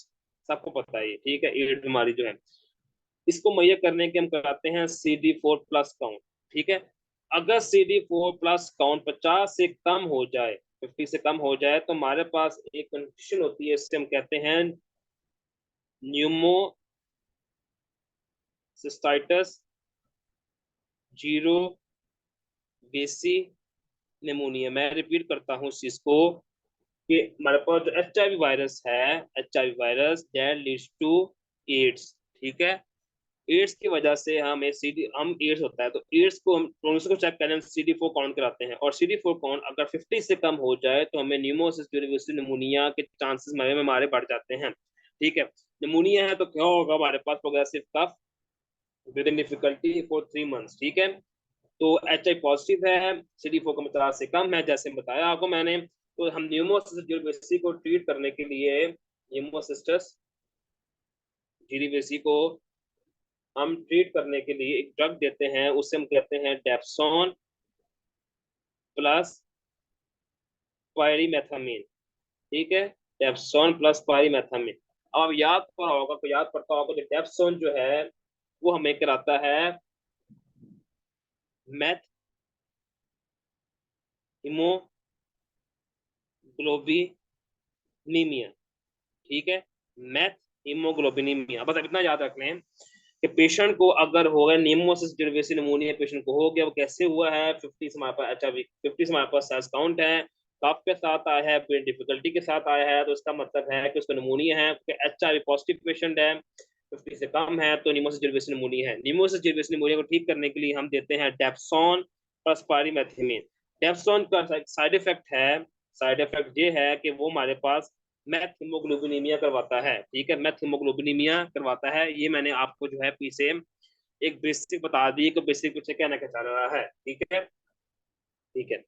S1: सबको पता है। ठीक है, एड्स बीमारी जो है, इसको मुहैया करने के हम कराते हैं CD4+ काउंट। ठीक है, अगर CD4+ काउंट 50 से कम हो जाए, 50 से कम हो जाए, तो हमारे पास एक कंडीशन होती है, इससे हम कहते हैं न्यूमोसिस्टाइटिस जीरो बेसी निमोनिया। मैं रिपीट करता हूँ इस चीज को कि हमारे पास जो HIV वायरस है, HIV virus that leads to AIDS. ठीक है, एड्स की वजह से हम एड्स होता है, तो एड्स को हम प्रोग्नोसिस को चेक करें, CD4 काउंट कराते हैं, और CD4 काउंट अगर 50 से कम हो जाए तो हमें न्यूमोसिस निमोनिया के चांसेस हमारे बढ़ जाते हैं। ठीक है, निमोनिया है तो क्या होगा, हमारे पास progressive cough, breathing difficulty for 3 months. ठीक है, तो HIV पॉजिटिव है, CD4 का 50 से कम है, जैसे बताया आपको मैंने, तो हम न्यूमोसिस को ट्रीट करने के लिए न्यूमोसिस्टस जीरीवेसी को हम ट्रीट करने के लिए एक ड्रग देते हैं, उसे हम कहते हैं डेप्सोन प्लस पायरीमेथामीन। ठीक है, डेप्सोन प्लस पाईमेथामीन। अब याद पड़ा होगा, तो याद पड़ता होगा, जो डेप्सोन जो है वो हमें कराता है मैथ हीमोग्लोबिनीमिया। ठीक है, मैथ हीमोग्लोबिनीमिया, बस अब इतना याद रख लें कि पेशेंट को अगर हो गया निमोसिस जिरवेसी निमोनिया, पेशेंट को हो गया, वो कैसे हुआ है, 50 से हमारे पास HIV 50 से हमारे पास सेल्स काउंट है, कफ के साथ आया है, ब्रेन डिफिकल्टी के साथ आया है, तो इसका मतलब है कि उसको निमोनिया है, क्योंकि HIV पॉजिटिव पेशेंट है, 50 से कम है, तो निमोसिस जिरवेसी निमोनिया है। निमोसिस जिरवेसी निमोनिया को ठीक करने के लिए हम देते हैं डेप्सोन प्लस पारीमेथामीन। डेप्सोन का साइड इफेक्ट है, साइड इफेक्ट ये है कि वो हमारे पास मैथ हीमोग्लोबिनीमिया करवाता है। ठीक है, मैथ हीमोग्लोबिनीमिया करवाता है। ये मैंने आपको जो है पीछे एक बेसिक बता दी कि बेसिक पीछे कहना क्या चाह रहा है। ठीक है, ठीक है।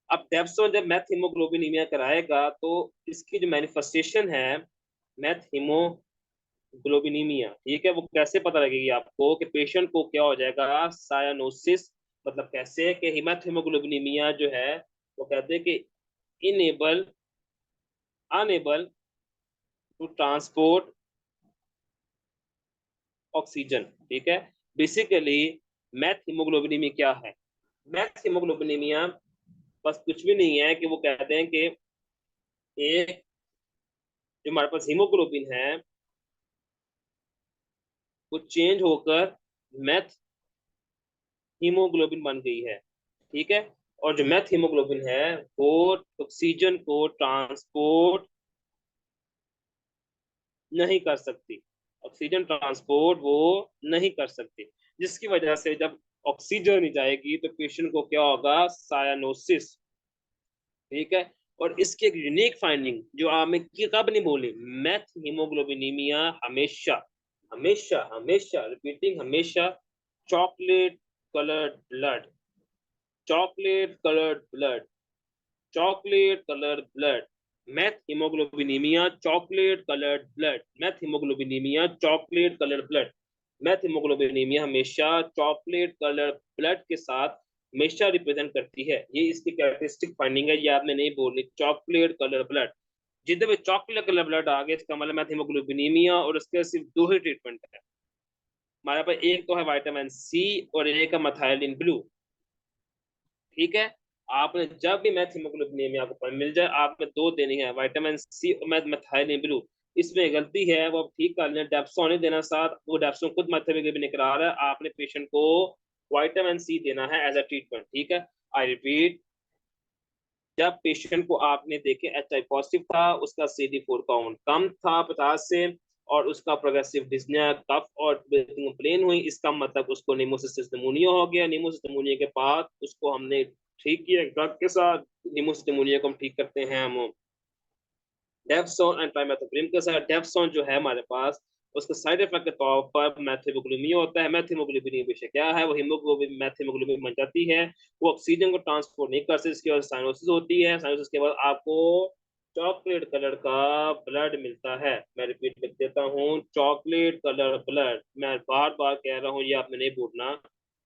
S1: अब डेप्सोन जब मैथ हीमोग्लोबिनीमिया कराएगा तो इसकी जो मैनिफेस्टेशन है मैथ हीमोग्लोबिनीमिया, ठीक है, वो कैसे पता लगेगी आपको कि पेशेंट को क्या हो जाएगा, सायानोसिस। मतलब कैसे कि मैथ हीमोग्लोबिनीमिया जो है वो कहते हैं कि enable unable to transport oxygen. ठीक है, बेसिकली मैथ हीमोग्लोबिनीमिया क्या है? मैथ हीमोग्लोबिनीमिया बस कुछ भी नहीं है कि वो कहते हैं कि एक जो हमारे पास हीमोग्लोबिन है वो चेंज होकर मैथ हीमोग्लोबिन बन गई है। ठीक है, और जो मैथ हीमोग्लोबिन है वो ऑक्सीजन को ट्रांसपोर्ट नहीं कर सकती, ऑक्सीजन ट्रांसपोर्ट वो नहीं कर सकती, जिसकी वजह से जब ऑक्सीजन नहीं जाएगी तो पेशेंट को क्या होगा, सायानोसिस। ठीक है, और इसकी एक यूनिक फाइंडिंग जो आपने कब नहीं बोली, मैथ हीमोग्लोबिनीमिया हमेशा हमेशा हमेशा रिपीटिंग हमेशा chocolate coloured blood, chocolate coloured blood, chocolate coloured blood, methaemoglobinaemia chocolate coloured blood, methaemoglobinaemia chocolate coloured blood, methaemoglobinaemia हमेशा चॉकलेट कलर्ड ब्लड के साथ हमेशा रिप्रेजेंट करती है। ये इसकी कैरेक्टरिस्टिक फाइंडिंग है, ये आपने नहीं बोलनी, चॉकलेट कलर ब्लड। जिधर भी चॉकलेट कलर ब्लड आ गया इसका मतलब मैथ हीमोग्लोबिनीमिया, और उसके सिर्फ दो ही ट्रीटमेंट है हमारे पास, एक तो है विटामिन सी और एक है मथाइलिन ब्लू। ठीक है, आपने जब भी मैथ हीमोग्लोबिन आपको मिल जाए, आपने दो देनी है, विटामिन सी और मेथाइलिन ब्लू। इसमें गलती है वो आप ठीक कर लें, डेप्सोन नहीं देना साथ, वो डेप्सोन खुद मेथाइलिन करा रहा है, आपने पेशेंट को विटामिन सी देना है एज अ ट्रीटमेंट। ठीक है, आई रिपीट, जब पेशेंट को आपने देखे HIV पॉजिटिव था, उसका CD4 काउंट कम था 50 से, और उसका प्रोग्रेसिव डिस्निया कफ और प्लेन हुई, इसका मतलब उसको निमोसिस निमोनिया हो गया। निमोसिस निमोनिया के बाद उसको हमने ठीक किया ड्रग के साथ, निमोसिस निमोनिया को हम ठीक करते हैं हम डेप्सोन एंड ट्राइमेथोप्रिम के साथ। डेप्सोन जो है हमारे पास उसके साइड इफेक्ट के तौर पर मैथिमोग्लोबिन होता है। मैथिमोग्लोबिन विषय क्या है, वो हीमोग्लोबिन मैथिमोग्लोबिन बन जाती है, वो ऑक्सीजन को ट्रांसपोर्ट नहीं कर सकती, इसकी वजह से साइनोसिस होती है, साइनोसिस के बाद आपको चॉकलेट कलर का ब्लड मिलता है। मैं रिपीट लिख देता हूँ, चॉकलेट कलर ब्लड, मैं बार बार कह रहा हूँ, ये आपने नहीं भूलना,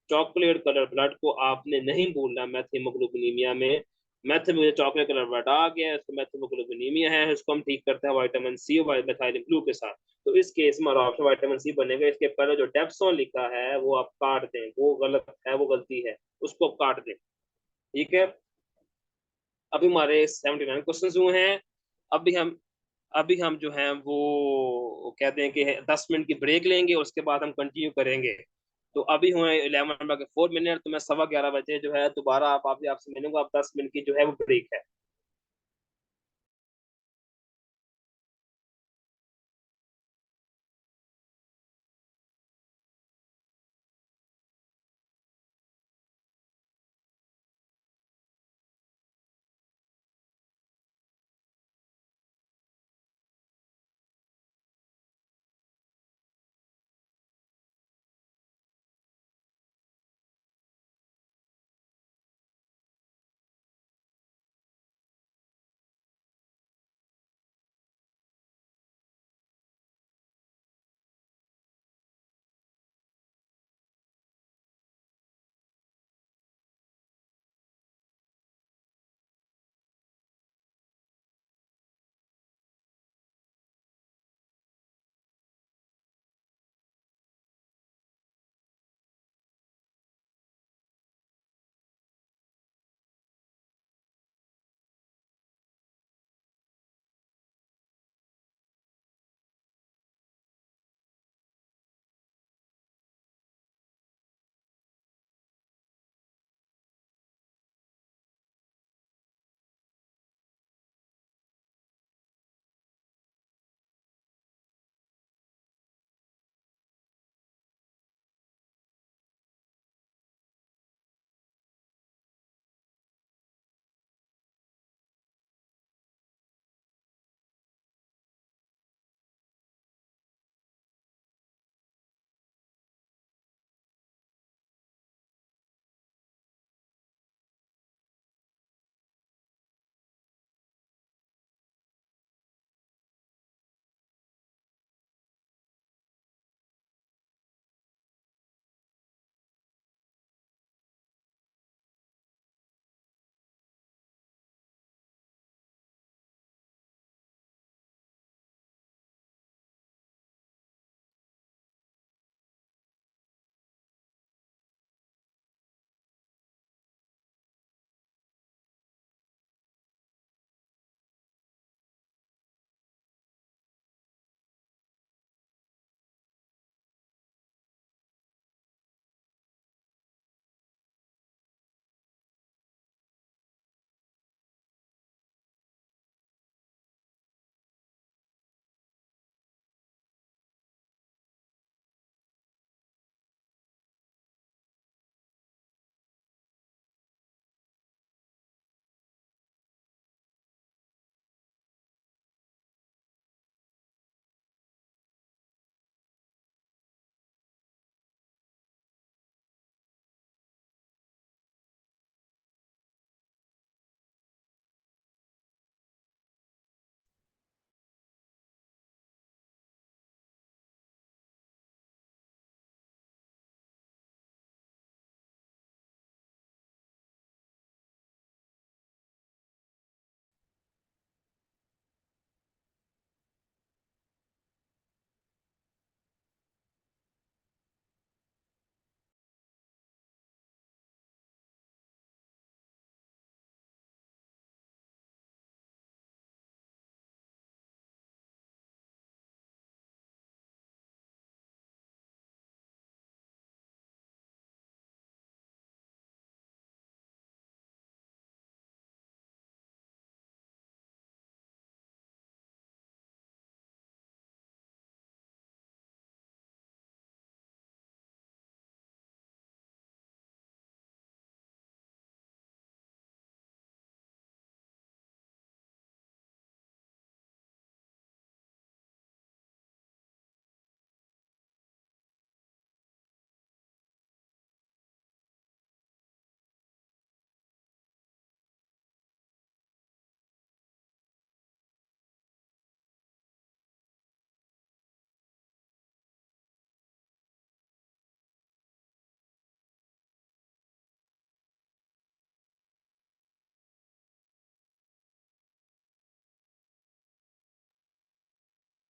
S1: चॉकलेट कलर ब्लड को आपने नहीं भूलना मैथिमोग्लोबिनीमिया में। मैथ में चॉकलेट कलर ब्लड आ गया है, इसको मैथिमोग्लोबिनीमिया है, इसको हम ठीक करते हैं विटामिन सी और मेथाइलिन ब्लू के साथ। तो इस केस में ऑप्शन विटामिन सी बनेगा। इसके पहले जो डेप्सोन लिखा है वो आप काट दें, वो गलत है, वो गलती है, उसको आप काट दें। ठीक है, अभी हमारे 79 क्वेश्चन हुए हैं। अभी हम अभी हम जो है वो कहते हैं कि 10 मिनट की ब्रेक लेंगे, उसके बाद हम कंटिन्यू करेंगे। तो अभी हुए 11:04, तो मैं 11:15 बजे जो है दोबारा आपसे मिलूंगा। अब 10 मिनट की जो है वो ब्रेक है।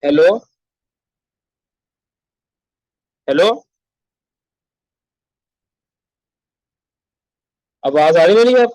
S1: हेलो। हेलो। आवाज आ रही मेरी अब?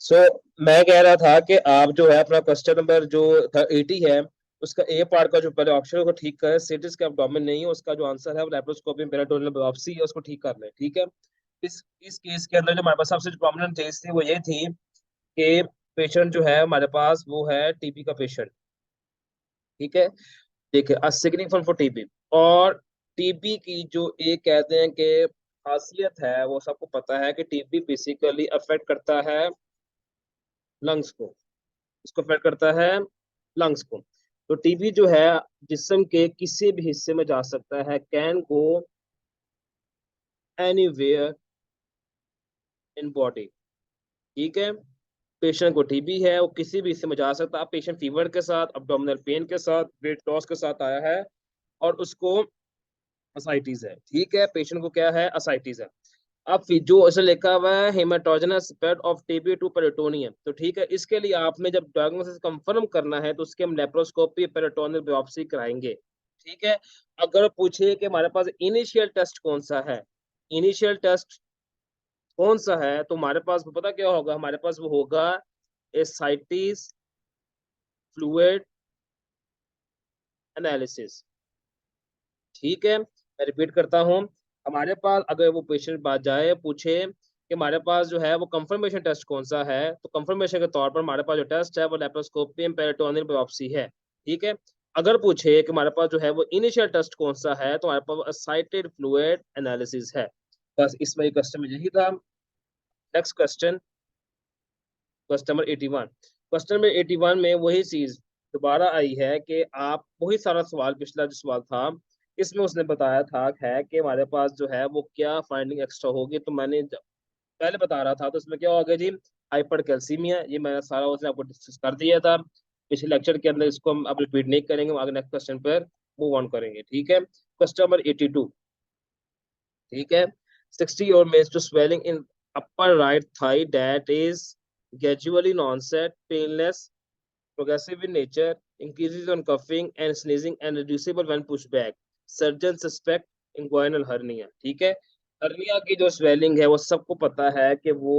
S1: सो मैं कह रहा था कि आप जो है अपना क्वेश्चन नंबर जो 80 है, उसका ए पार्ट का जो पहले ऑप्शन है उसको ठीक करें। सिटिस के एब्डोमेन नहीं है, उसका जो आंसर है वो लैप्रोस्कोपी पेरिटोनियल बायोप्सी है, उसको ठीक कर लें। ठीक है। इस केस के अंदर जो हमारे पास सबसे जो प्रोमिनेंट चीज थी वो ये थी कि पेशेंट जो है हमारे पास वो है टीबी का पेशेंट। ठीक है। देखिए सिग्निफिकेंट फॉर टीबी। और टीबी की जो एक कहते हैं कि खासियत है, वो सबको पता है कि टीबी बेसिकली अफेक्ट करता है लंग्स को। इसको अफेक्ट करता है लंग्स को। तो टीबी जो है जिस्म के किसी भी हिस्से में जा सकता है, can go anywhere in body. ठीक है। पेशेंट को टीबी है, वो किसी भी हिस्से में जा सकता है। अब पेशेंट फीवर के साथ, अब्डोमिनल पेन के साथ, वेट लॉस के साथ आया है और उसको असाइटिस है। ठीक है। पेशेंट को क्या है? असाइटिस है। अब जो ऐसे लिखा हुआ है haematogenous spread of TB to peritoneum, तो ठीक है, इसके लिए आपने जब डायग्नोसिस कंफर्म करना है तो उसके हम लेप्रोस्कोपी पेरिटोनियल बायोप्सी कराएंगे। ठीक है। अगर पूछे कि हमारे पास इनिशियल टेस्ट कौन सा है, इनिशियल टेस्ट कौन सा है, तो हमारे पास वो पता क्या होगा? हमारे पास वो होगा एसाइटिस फ्लूइड एनालिसिस। ठीक है। मैं रिपीट करता हूँ। हमारे पास अगर वो पेशेंट बात जाए पूछे कि हमारे पास जो है वो कंफर्मेशन टेस्ट कौन सा है, तो कंफर्मेशन के तौर पर हमारे पास जो टेस्ट है वो लेप्रोस्कोपी पेरिटोनियल बायोप्सी है। ठीक है। अगर पूछे कि हमारे पास जो है वो इनिशियल टेस्ट कौन सा है, तो हमारे पास असाइटेड फ्लूइड एनालिसिस है। बस इसमें ये क्वेश्चन में यही था। Next question, question number 81। Question number 81 में वही चीज दोबारा आई है कि आप वही सारा सवाल, पिछला जो सवाल था इसमें उसने बताया था है कि हमारे पास जो है वो क्या फाइंडिंग एक्स्ट्रा होगी। तो मैंने पहले बता रहा था, तो इसमें क्या हो गया जी? हाइपर कैल्सीमिया, ये मैंने सारा उसने आपको डिस्कस कर दिया था पिछले लेक्चर के अंदर। इसको हम अब रिपीट नहीं करेंगे, हम आगे नेक्स्ट क्वेश्चन पर मूव ऑन करेंगे। ठीक है। Question number 82। ठीक है। 60 और मेज to swelling in upper right thigh that is gradually in onset, painless, progressive in nature, increases on coughing and sneezing and reducible when pushed back. Surgeon suspect inguinal hernia। ठीक है। Hernia की जो swelling है वो सबको पता है कि वो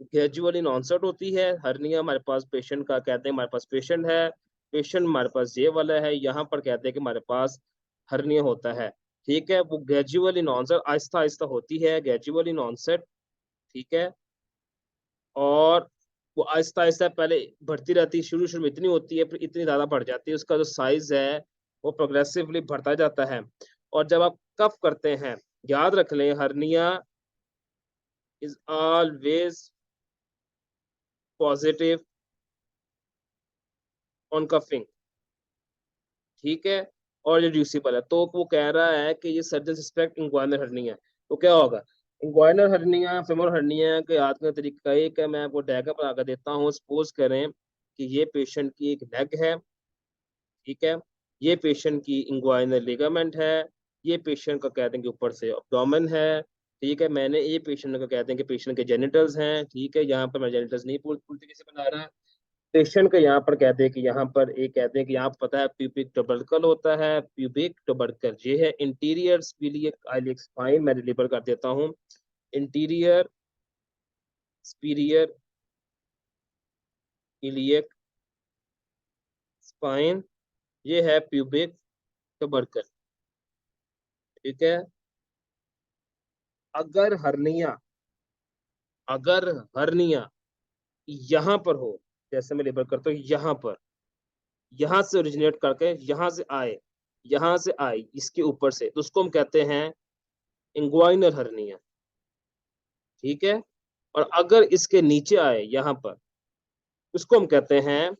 S1: ग्रेजुअली इन ऑनसेट होती है। हर्निया हमारे पास पेशेंट का कहते हैं, हमारे पास पेशेंट है, पेशेंट हमारे पास ये वाला है, यहाँ पर कहते हैं कि हमारे पास हर्निया होता है। ठीक है। वो ग्रेजुअल इन ऑनसेट, आहिस्ता आहिस्ता होती है, ग्रेजुअल इन ऑनसेट। ठीक है। और वो आहिस्ता आहिस्ता पहले बढ़ती रहती है, शुरू शुरू में इतनी होती है, फिर इतनी ज्यादा बढ़ जाती है, उसका जो साइज है वो प्रोग्रेसिवली बढ़ता जाता है। और जब आप कफ करते हैं, याद रख लें, hernia is always positive on coughing. ठीक है। और रिड्यूसिबल है, तो वो कह रहा है कि ये सर्जन सस्पेक्ट इंग्वाइनल हर्निया। तो क्या होगा? इंग्वाइनल हर्निया, फेमोरल हर्निया के याद का तरीका एक है, मैं आपको डायग्राम बना कर देता हूँ। सपोज करें कि ये पेशेंट की एक लेग है। ठीक है। ये पेशेंट की इंग्वाइनल लिगामेंट है। ये पेशेंट का कहते हैं कि ऊपर से अब्डोमेन है। ठीक है। मैंने ये पेशेंट का कहते हैं कि पेशेंट के जेनिटल्स हैं। ठीक है। यहाँ पर मैं जेनिटल्स नहीं पूरी तरीके से बना रहा। पेशेंट का यहाँ पर कहते हैं कि यहाँ पर एक कहते हैं कि यहाँ पर पता है प्यूबिक टुबरकल होता है। प्यूबिक टुबरकल ये है इंटीरियर स्पीलियक आइलिक स्पाइन। मैं डिलीवर कर देता हूँ। इंटीरियर स्पीरियर इलियक स्पाइन, ये है प्यूबिक टुबरकल। ठीक है। अगर हर्निया, अगर हर्निया यहाँ पर हो, जैसे मैं लेबर करता हूँ यहाँ पर, यहाँ से ओरिजिनेट करके यहाँ से आए, यहाँ से आए इसके ऊपर से, तो उसको हम कहते हैं इंग्वाइनल हर्निया। ठीक है। और अगर इसके नीचे आए यहाँ पर, उसको हम कहते हैं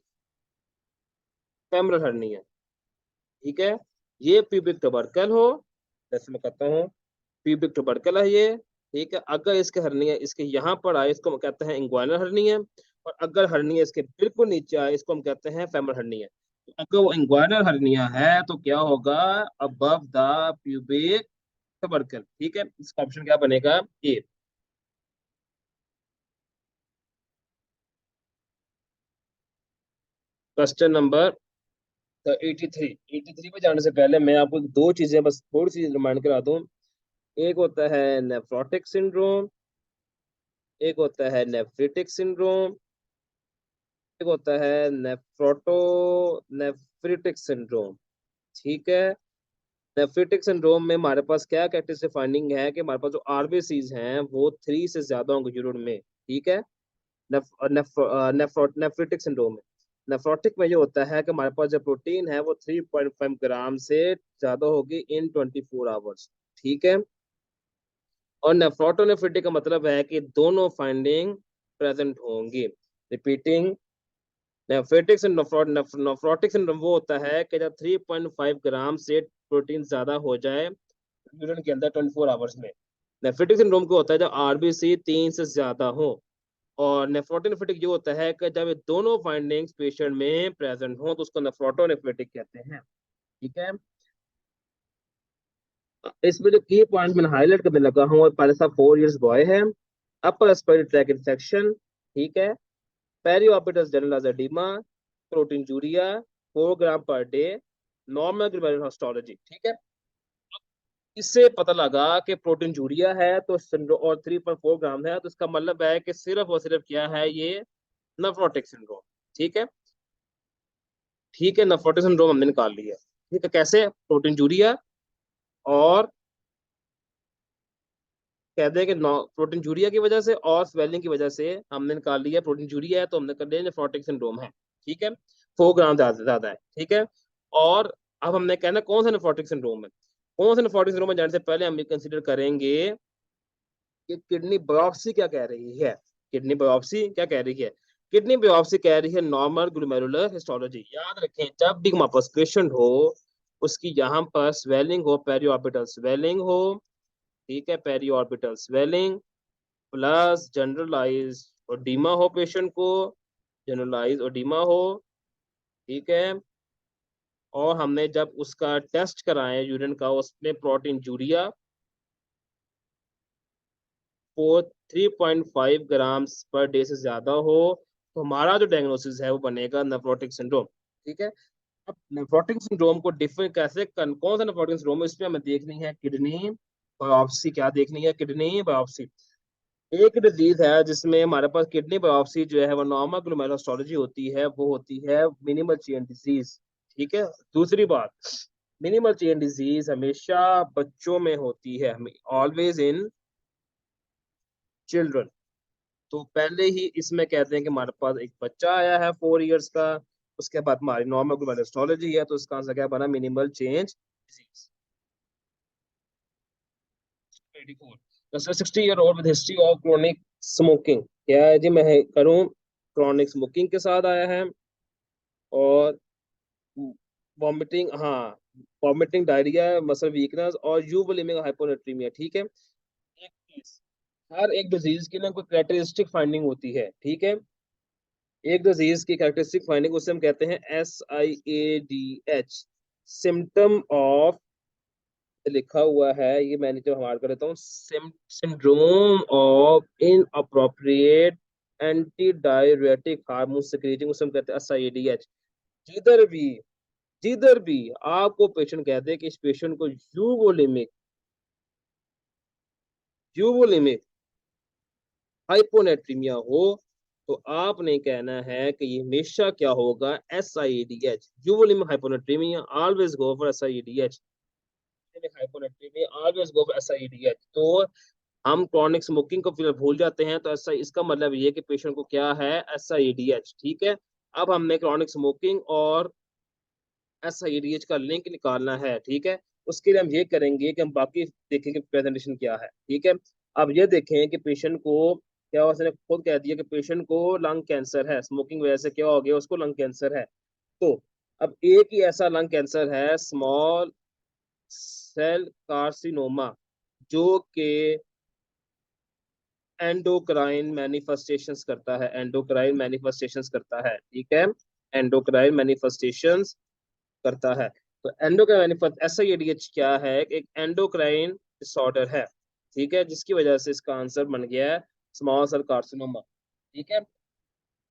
S1: फेमरल हर्निया। ठीक है। ये प्यूबिक टबरकल हो, जैसे मैं कहता हूँ प्यूबिक टबरकल है ये। ठीक है। अगर इसके हर्निया इसके यहाँ पर आए, इसको हम कहते हैं इंग्वाइनल हर्निया। और अगर हर्निया इसके बिल्कुल नीचे आए, इसको हम कहते हैं फेमरल हर्निया। तो अगर वो इंग्वाइनल हर्निया है तो क्या होगा, अबव द प्यूबिक टबरकल। ठीक है। इसका ऑप्शन क्या बनेगा, ए। Question number 83। 83 पे जाने से पहले मैं आपको दो चीजें बस थोड़ी सी रिमाइंड करा दूं। एक होता है नेफ्रोटिक सिंड्रोम, एक होता है नेफ्रिटिक सिंड्रोम, एक होता है नेफ्रोटो नेफ्रिटिक सिंड्रोम। ठीक है। नेफ्रिटिक सिंड्रोम में हमारे पास क्या कैरेक्टरिस्टिक फाइंडिंग है कि हमारे पास जो आरबीसीज हैं वो 3 से ज्यादा होंगे यूरिन में। ठीक है। नेफ, नेफ, नेफ्रोटिक सिंड्रोम में, नेफ्रोटिक में ये होता है कि हमारे पास जो प्रोटीन है वो 3.5 ग्राम से ज्यादा होगी इन 24 आवर्स। ठीक है। और नेफ्रोटोनेफ्रिटिक का मतलब है कि दोनों फाइंडिंग प्रेजेंट होंगी। रिपीटिंग, नेफ्रेटिक नेफ्रोटिक सिंड्रोम वो होता है कि जब 3.5 ग्राम से प्रोटीन ज्यादा हो जाए यूरिन के अंदर 24 आवर्स में। नेफ्रेटिक सिंड्रोम को होता है जब आरबीसी 3 से ज्यादा हो। और नेफ्रोटोनेफ्रिटिक जो होता है कि जब ये दोनों फाइंडिंग्स पेशेंट में प्रेजेंट हो तो उसको नेफ्रोटोनेफ्रिटिक कहते हैं। ठीक है। इसमें जो की पॉइंट मैंने हाईलाइट करने लगा हूँ, पहले साहब 4 इयर्स बॉय है, अपर रेस्पिरेटरी ट्रैक इन्फेक्शन। ठीक है। पेरिऑर्बिटल जनरल एडिमा, प्रोटीन जूरिया, 4 ग्राम per day, normal glomerular histology. ठीक है। इससे पता लगा कि प्रोटीन जूरिया है तो सिंड्रोम और 3.4 ग्राम है, तो इसका मतलब है कि सिर्फ और सिर्फ क्या है, ये नेफ्रोटिक सिंड्रोम। ठीक है। ठीक है। नेफ्रोटिक सिंड्रोम हमने निकाल लिया। ठीक है। कैसे, प्रोटीन जूरिया और कहते हैं कि प्रोटीन जूरिया की वजह से और स्वेलिंग की वजह से हमने निकाल लिया प्रोटीन जूरिया है, तो हमने कर लिया नेफ्रोटिक सिंड्रोम है। ठीक है। 4 ग्राम ज्यादा है। ठीक है। और अब हमने कहना कौन सा नेफ्रोटिक सिंड्रोम है। कौन सा नेफ्रोटिक सिंड्रोम है जानने से पहले हम ये कंसिडर करेंगे कि किडनी बायोप्सी क्या कह रही है। किडनी बायोप्सी क्या कह रही है, किडनी बायोप्सी कह रही है नॉर्मल ग्लोमेरुलर हिस्टोलॉजी। याद रखें, जब भी हमारे पास पेशेंट हो, उसकी यहाँ पर स्वेलिंग हो, पेरिऑर्बिटल स्वेलिंग हो। ठीक है। Periorbital swelling plus generalise oedema हो पेशेंट को, जनरलाइज ओडीमा हो। ठीक है। और हमने जब उसका टेस्ट कराया यूरिन का, उसमें प्रोटीन जूरिया 3.5 ग्राम पर डे से ज्यादा हो, तो हमारा जो डायग्नोसिस है वो बनेगा नेफ्रोटिक सिंड्रोम। ठीक है। अब नेफ्रोटिक सिंड्रोम को डिफरेंट कैसे कौन सा नेफ्रोटिक सिंड्रोम है, इसमें हमें देखनी है किडनी बायोप्सी। क्या देखनी है, किडनी बायोप्सी। एक डिजीज है जिसमें हमारे पास किडनी बायोप्सी जो है वो नॉर्मल ग्लोमेरुलोस्टोलॉजी होती है, वो होती है मिनिमल चेन डिजीज। ठीक है। दूसरी बात, मिनिमल चेन डिजीज हमेशा बच्चों में होती है, ऑलवेज इन चिल्ड्रन। तो पहले ही इसमें कहते हैं कि हमारे पास एक बच्चा आया है 4 इयर्स का, उसके बाद हमारी नॉर्मल ग्लोमेरुलोस्टोलॉजी है, तो इसका आंसर क्या बना, minimal change disease. 84 60 year old with history of chronic smoking. क्या है जी, मैं करूं क्रॉनिक स्मोकिंग के साथ आया है। और वॉमिटिंग, हाँ, वॉमिटिंग, डायरिया, मसल वीकनेस और यूवोलिमिक हाइपोनेट्रीमिया। ठीक है। एक चीज, हर एक डिजीज की ना कोई कैरेक्टरिस्टिक फाइंडिंग होती है। ठीक है। एक डिजीज की कैरेक्टरिस्टिक फाइंडिंग उसे हम कहते हैं SIADH, सिम्टम ऑफ, लिखा हुआ है ये, मैंने जो हमारा कर देता हूँ, syndrome of in appropriate anti diuretic hormone secreting, उसे हम कहते हैं SIADH। जिधर भी जिधर भी आपको पेशेंट कहते हैं कि इस पेशेंट को यूवोलिमिक हाइपोनेट्रीमिया हो, तो आपने कहना है कि ये हमेशा क्या होगा, SIADH। Euvolaemic hyponatraemia always go for SIADH। Hyponatraemia always go for SIADH। तो हम क्रॉनिक स्मोकिंग को फिर भूल जाते हैं, तो ऐसा इसका मतलब ये है कि पेशेंट को क्या है, SIADH। ठीक है। अब हमने क्रॉनिक स्मोकिंग और SIADH का लिंक निकालना है। ठीक है। उसके लिए हम ये करेंगे कि हम बाकी देखेंगे प्रेजेंटेशन क्या है। ठीक है। अब ये देखें कि पेशेंट को क्या हुआ, उसने खुद कह दिया कि पेशेंट को लंग कैंसर है, स्मोकिंग वजह से क्या हो गया, उसको लंग कैंसर है। तो अब एक ही ऐसा लंग कैंसर है, स्मॉल सेल कार्सिनोमा, जो कि एंडोक्राइन मैनिफेस्टेशंस करता है, एंडोक्राइन मैनिफेस्टेशंस करता है, ठीक है, एंडोक्राइन मैनिफेस्टेशंस करता है। तो एंडोक्राइन मैनिफेस्ट एसआईएडीएच क्या है, एक एंडोक्राइन डिसऑर्डर है, ठीक है, जिसकी वजह से इसका आंसर बन गया है स्मॉल सेल कार्सिनोमा, ठीक है।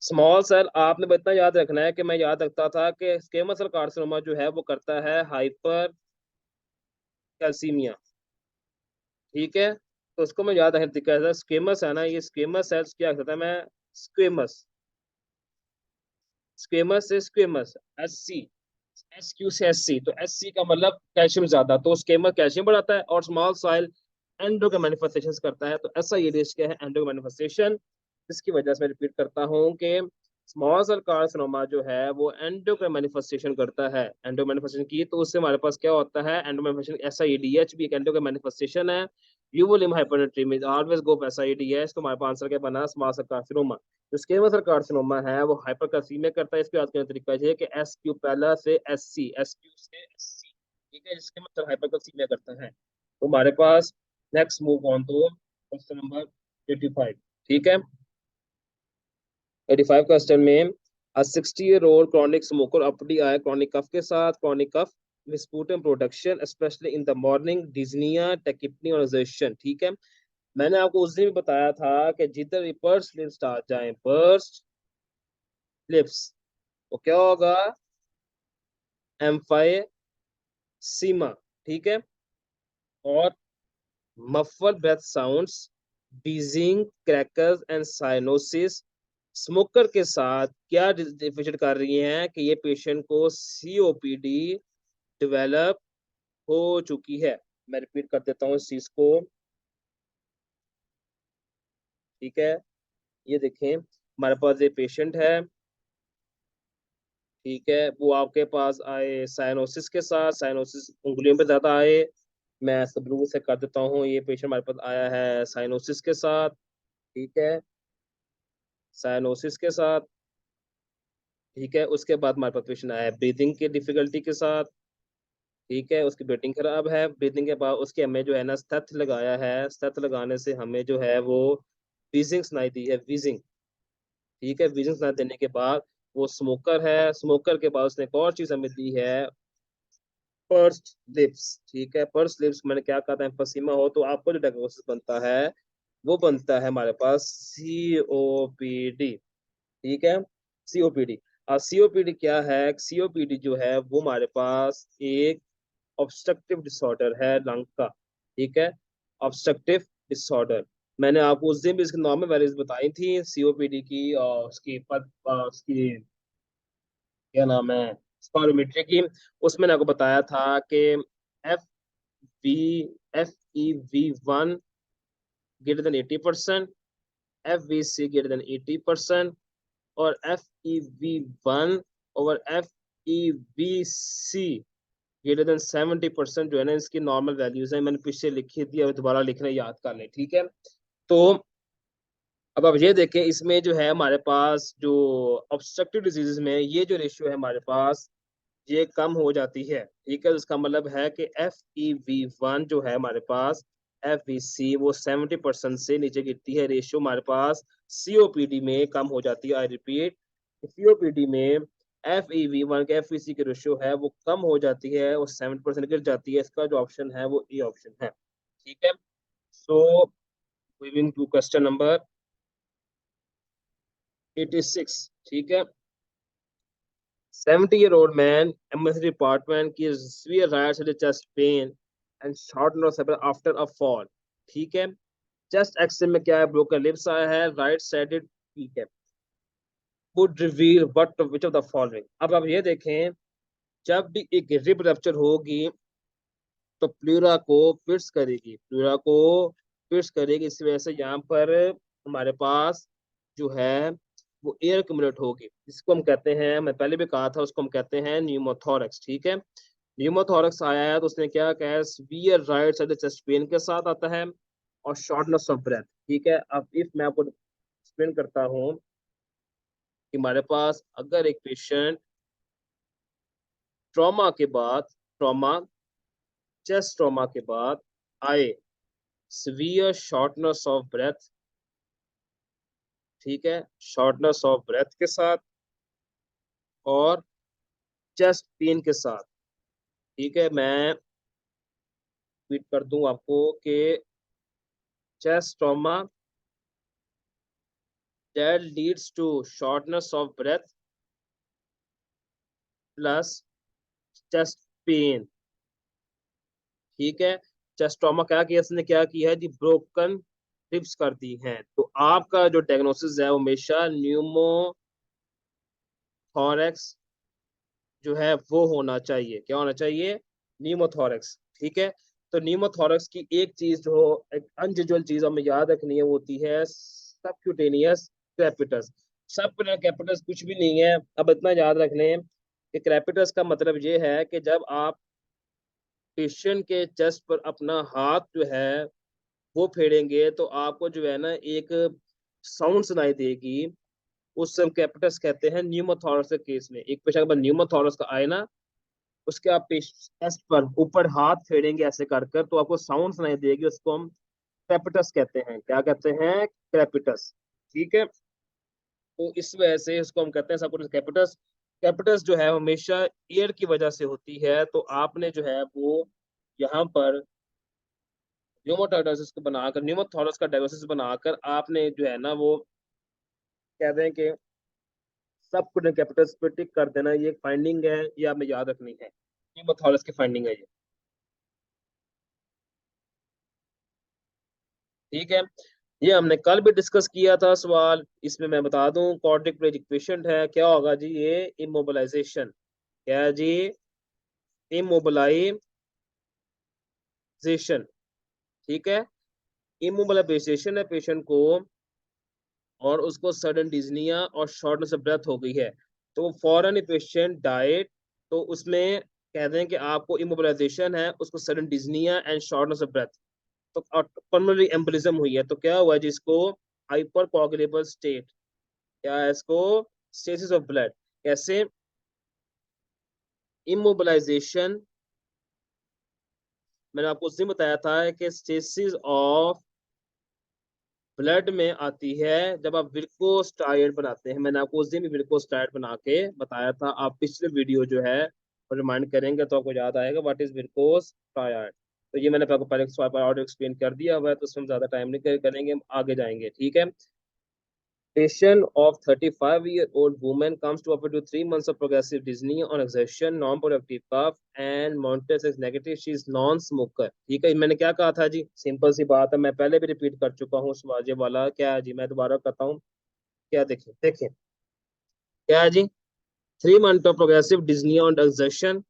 S1: स्मॉल सेल आपने बस इतना याद रखना है कि मैं याद रखता था कि स्क्वेमस सेल कार्सिनोमा जो है वो करता है हाइपर कैल्सीमिया, ठीक है। तो उसको मैं याद रखने का स्क्वेमस है ना, ये स्क्वेमस सेल्स क्या करता है, मैं स्क्वेमस, स्क्वेमस से squamous, S C, S Q से एस सी, तो एस सी का मतलब कैल्शियम ज्यादा, तो स्क्वेमस कैल्शियम बढ़ाता है, और स्मॉल साइल एंडो का मैनिफेस्टेशन करता है। तो ऐसा ये डिश क्या है, एंडो मैनिफेस्टेशन। इसकी वजह से मैं रिपीट करता हूँ कि स्मॉल सेल कार्सिनोमा जो है वो एंडो का मैनिफेस्टेशन करता है, एंडो मैनिफेस्टेशन की, तो उससे हमारे पास क्या होता है, एंडो मैनिफेस्टेशन, ऐसा ईडीएच भी एक एंडो का मैनिफेस्टेशन है। यूवोलिम हाइपरनेट्रीमिस ऑलवेज गो ऐसा ईडीएच, तो हमारे पास आंसर क्या बना, स्मॉल सेल कार्सिनोमा। जो स्क्वेमस सेल कार्सिनोमा है वो हाइपरकाल्सीमिया करता है। इसको याद करने का तरीका ये है कि एस क्यू पहला से एस सी, एस क्यू से एस सी, ठीक है, जिसके मतलब हाइपरकाल्सीमिया करता है। तो हमारे पास next move on to question number 85, ठीक है। 85 क्वेश्चन में, a 60-year-old chronic smoker अपनी आए chronic कफ के साथ, chronic cough sputum production especially in the morning, dyspnea, tachypnea और exhaustion, ठीक है। मैंने आपको उस दिन भी बताया था कि जिधर भी पर्स लिप्स आ जाए, पर्स लिप्स, तो क्या होगा, एम्फाइसीमा, ठीक है, और muffle breath sounds, wheezing, crackles and cyanosis. Smoker के साथ क्या डिफिशिएट कर रही हैं कि ये पेशेंट को सीओपीडी डेवलप हो चुकी है। मैं रिपीट कर देता हूँ इस चीज को, ठीक है। ये देखें, हमारे पास ये पेशेंट है, ठीक है, वो आपके पास आए साइनोसिस के साथ, साइनोसिस उंगलियों पे ज्यादा आए। मैं सब लोगों से कर देता हूँ, ये पेशेंट हमारे पास आया है साइनोसिस के साथ, ठीक है, साइनोसिस के साथ, ठीक है। उसके बाद हमारे पास पेशेंट आया है ब्रीदिंग की डिफिकल्टी के साथ, ठीक है, उसकी ब्रीदिंग खराब है। ब्रीदिंग के बाद उसके हमें जो है ना स्टेथ लगाया है, स्टेथ लगाने से हमें जो है वो व्हीजिंग सुनाई दी है, व्हीजिंग, ठीक है, व्हीजिंग सुनाई देने के बाद वो स्मोकर है। स्मोकर के बाद उसने एक और चीज हमें दी है, पर्स लिप्स, ठीक है, पर्स लिप्स, मैंने क्या कहा था, एम्फीसिमा हो तो आपको जो डायग्नोसिस बनता है वो बनता है हमारे पास सीओपीडी, ठीक है, सीओपीडी। और सीओपीडी क्या है, सीओपीडी जो है वो हमारे पास एक ऑब्स्ट्रक्टिव डिसऑर्डर है लंग का, ठीक है, ऑब्स्ट्रक्टिव डिसऑर्डर। मैंने आपको उस दिन भी इसकी नॉर्मल वैल्यूज बताई थी सीओपीडी की, और उसकी क्या नाम है, स्पायरोमीट्री की। उसमें मैंने आपको बताया था कि F V F E V one greater than 80%, F V C greater than 80%, और F E V one over F E V C greater than 70% जो है ना, इसकी नॉर्मल वैल्यूज है, मैंने पीछे लिखी थी, अब दोबारा लिखने याद कर ले, ठीक है। तो अब आप ये देखें, इसमें जो है हमारे पास जो ऑब्स्ट्रक्टिव डिजीजेस में ये जो रेशियो है हमारे पास, ये कम हो जाती है, ठीक है। इसका मतलब है कि एफ ई वी वन जो है हमारे पास, एफ वी सी वो 70% से नीचे गिरती है, रेशियो हमारे पास सीओपीडी में कम हो जाती है। आई रिपीट, सीओपीडी में एफ ई वी वन के एफ वी सी की रेशियो है वो कम हो जाती है, वो 70% गिर जाती है। इसका जो ऑप्शन है वो ए ऑप्शन है, ठीक है। So moving to question number 86, ठीक है। 70-year-old man, emergency department की severe right sided chest pain and shortness after a fall, ठीक है। चेस्ट एक्सरे में क्या है, ब्रोकन लिप्स आया है, राइट साइडेड, ठीक है। Would reveal what which of the following. अब आप ये देखें, जब भी एक रिब रप्चर होगी तो प्लूरा को फिट्स करेगी, प्लूरा को फिट्स करेगी, इस वजह से यहाँ पर हमारे पास जो है वो एयर एक्यूमुलेट होगी, जिसको हम कहते हैं, मैं पहले भी कहा था, उसको हम कहते हैं न्यूमोथोरक्स, ठीक है। न्यूमोथोरक्स आया है तो उसने क्या कहा, severe right side chest pain के साथ आता है, और शॉर्टनेस ऑफ ब्रेथ। ठीक है, अब इफ मैं आपको एक्सप्लेन करता हूँ कि हमारे पास अगर एक पेशेंट ट्रॉमा के बाद, ट्रॉमा, चेस्ट ट्रॉमा के बाद आए सीवियर शॉर्टनेस ऑफ ब्रेथ, ठीक है, शॉर्टनेस ऑफ ब्रेथ के साथ और चेस्ट पेन के साथ, ठीक है, मैं रिपीट कर दूं आपको कि chest trauma that leads to shortness of breath plus chest pain. ठीक है, चेस्ट ट्रॉमा क्या किया इसने, क्या किया है जी, ब्रोकन रिब्स कर दी हैं। तो आपका जो डायग्नोसिस है वो हमेशा न्यूमोथोरेक्स जो है वो होना चाहिए। क्या होना चाहिए? न्यूमोथोरेक्स। ठीक है, तो न्यूमोथोरेक्स की एक चीज जो, एक अनयूजुअल चीज हमें याद रखनी है वो होती है सबक्यूटेनियस क्रेपिटस। सबक्यूटेनियस क्रेपिटस कुछ भी नहीं है, अब इतना याद रख लें कि क्रेपिटस का मतलब ये है कि जब आप पेशेंट के चेस्ट पर अपना हाथ जो है वो फेरेंगे तो आपको जो है ना एक साउंड सुनाई देगी, उस हम कैपिटस कहते हैं न्यूमोथोरस के केस में। एक पेशेंट पर न्यूमोथोरस का आए ना, उसके आप चेस्ट पर ऊपर हाथ फेरेंगे ऐसे कर कर तो आपको साउंड सुनाई देगी, उसको हम कैपिटस कहते हैं। क्या कहते हैं? कैपिटस। ठीक है, तो इस वजह से इसको हम कहते हैं सब कुछ कैपिटस। कैपिटस जो है हमेशा एयर की वजह से होती है, तो आपने जो है वो यहाँ पर न्यूमोथोरस को बनाकर, न्यूमोथोरस का डायग्नोसिस बनाकर आपने जो है ना वो कहते हैं कि सब कुछ कैपिटल्स पे टिक कर देना। ये एक फाइंडिंग है, ये हमें याद रखनी है, न्यूमोथोरस की फाइंडिंग है ये। ठीक है, ये हमने कल भी डिस्कस किया था सवाल, इसमें मैं बता दूं क्वाड्रिप्लेजिक पेशेंट है, क्या होगा जी? ये इमोबिलाइजेशन। क्या है जी? इमोबिलाइजेशन। ठीक है, इमोबिलाइजेशन है पेशेंट को, और उसको सडन डिजनिया और शॉर्टनेस ऑफ ब्रेथ हो गई है, तो फॉरन पेशेंट डाइट, तो उसमें कहते हैं कि आपको इमोबिलाइजेशन है, उसको sudden dyspnoea and shortness of breath, तो पल्मोनरी एम्बोलिज्म हुई है, तो क्या हुआ है जिसको हाइपर कोagulable स्टेट, क्या है इसको? Stasis of blood. कैसे? इमोबिलाइजेशन, मैंने आपको उस दिन बताया था कि स्टेसिस ऑफ ब्लड में आती है जब आप विल्कोस टायर्ड बनाते हैं। मैंने आपको उस दिन भी विल्कोस टायर्ड बना के बताया था, आप पिछले वीडियो जो है रिमाइंड करेंगे तो आपको याद आएगा व्हाट इज विल्कोस टायर्ड। तो ये मैंने आपको पहले सवाल पर ऑडियो एक्सप्लेन कर दिया हुआ है, तो उसमें ज्यादा टाइम नहीं करेंगे, हम आगे जाएंगे। ठीक है, patient of 35-year-old woman comes to after 3 months of progressive dyspnea on exertion, non-productive cough and Montes is negative. She is non-smoker. ठीक है, मैंने क्या कहा था जी? सिंपल सी बात है, मैं पहले भी रिपीट कर चुका हूँ सवाल ये वाला। क्या है जी? मैं दोबारा करता हूँ। क्या? देखिए देखिए, क्या है जी? 3 month of progressive dyspnea on exertion,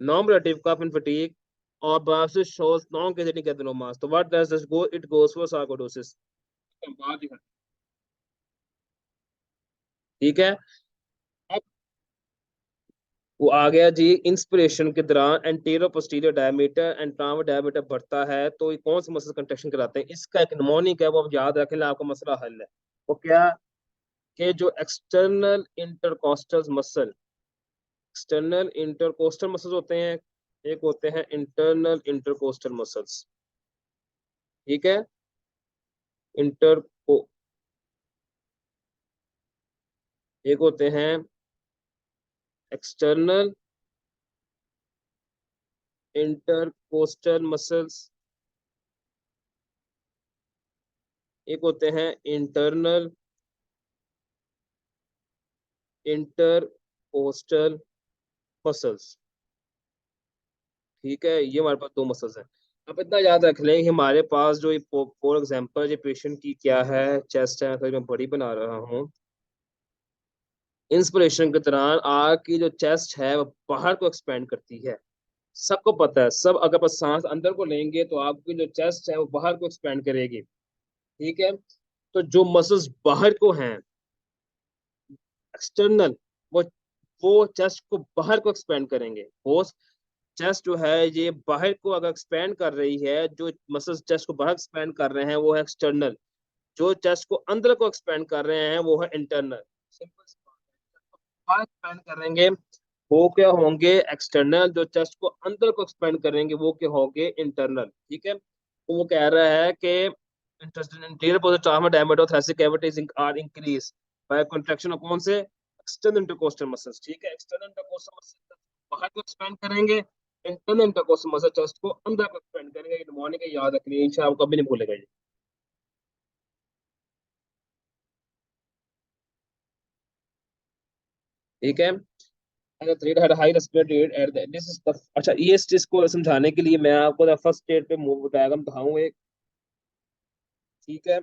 S1: non-productive cough and fatigue, और biopsy shows non-carcinogenic adenomas. तो what does this go? It goes for sarcoidosis. ठीक है, वो आ गया जी, इंस्पिरेशन के दौरान anteroposterior diameter and transverse diameter बढ़ता है, तो ये कौन से मसल कंट्रैक्शन कराते हैं? इसका एक निमोनिक है, वो आप याद रखें, आपका मसला हल है। वो क्या? कि जो external intercostal muscle, external intercostal muscles होते हैं, एक होते हैं इंटरनल इंटरकोस्टल मसल्स। ठीक है, इंटर को, एक होते हैं एक्सटर्नल इंटरकोस्टल मसल्स, एक होते हैं इंटरनल इंटरकोस्टल मसल्स। ठीक है, ये हमारे पास दो मसल्स हैं। अब इतना याद रख लें कि हमारे पास जो फॉर एग्जांपल ये पेशेंट की क्या है, चेस्ट है, तो मैं बड़ी बना रहा हूँ। इंस्पिरेशन के दौरान आग की जो चेस्ट है वो बाहर को एक्सपेंड करती है, सबको पता है। सब अगर आप सांस अंदर को लेंगे तो आपकी जो चेस्ट है वो बाहर को एक्सपेंड करेगी। ठीक है, तो जो मसल्स बाहर को हैं, एक्सटर्नल, वो वो चेस्ट को बाहर को एक्सपेंड करेंगे। वो चेस्ट जो है ये बाहर को अगर एक्सपेंड कर रही है, जो मसल्स चेस्ट को बाहर एक्सपेंड कर रहे हैं वो है एक्सटर्नल, जो चेस्ट को अंदर को एक्सपेंड कर रहे हैं वो है इंटरनल। सिंपल सी बात है, बाहर एक्सपेंड करेंगे वो क्या होंगे एक्सटर्नल, जो चेस्ट को अंदर को एक्सपेंड करेंगे वो क्या होंगे इंटरनल। ठीक है, तो वो कह रहा है कि anterior posterior diameter of thoracic cavities are increase by contraction of कौन से एक्सटर्नल इंटरकोस्टल मसल्स। ठीक है, एक्सटर्नल इंटरकोस्टल मसल बाहर को एक्सपेंड करेंगे, इंटरनल इंटरकोस्टल मसल चेस्ट को अंदर को एक्सपेंड करेंगे। ये मॉर्निंग का याद रखनी है, इंशाल्लाह आपको कभी नहीं भूलेगा ये। ठीक है, अगर thread had high respiratory rate at the this is the अच्छा, ये चीज को समझाने के लिए मैं आपको द फर्स्ट स्टेट पे मूव डायग्राम दिखाऊं एक। ठीक है,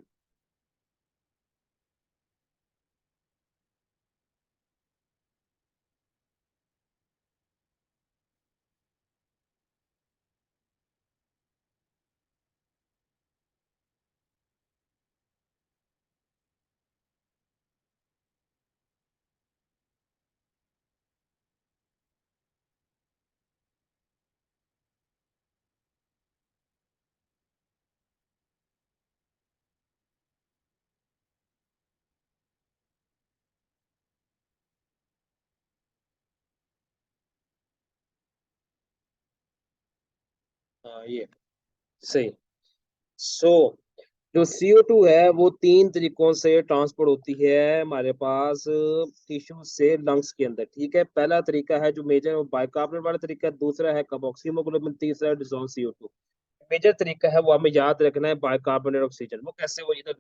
S1: हाँ ये सही। सो जो CO2 है वो तीन तरीकों से ट्रांसपोर्ट होती है हमारे पास टिश्यू से लंग्स के अंदर। ठीक है, पहला तरीका है जो मेजर वो बाइकार्बोनेट वाला तरीका है, दूसरा है कार्बोक्सी हीमोग्लोबिन, तीसरा है डिसॉल्व CO2। मेजर तरीका है वो हमें याद रखना है बाइकार्बोनेट ऑक्सीजन, वो कैसे वो इधर।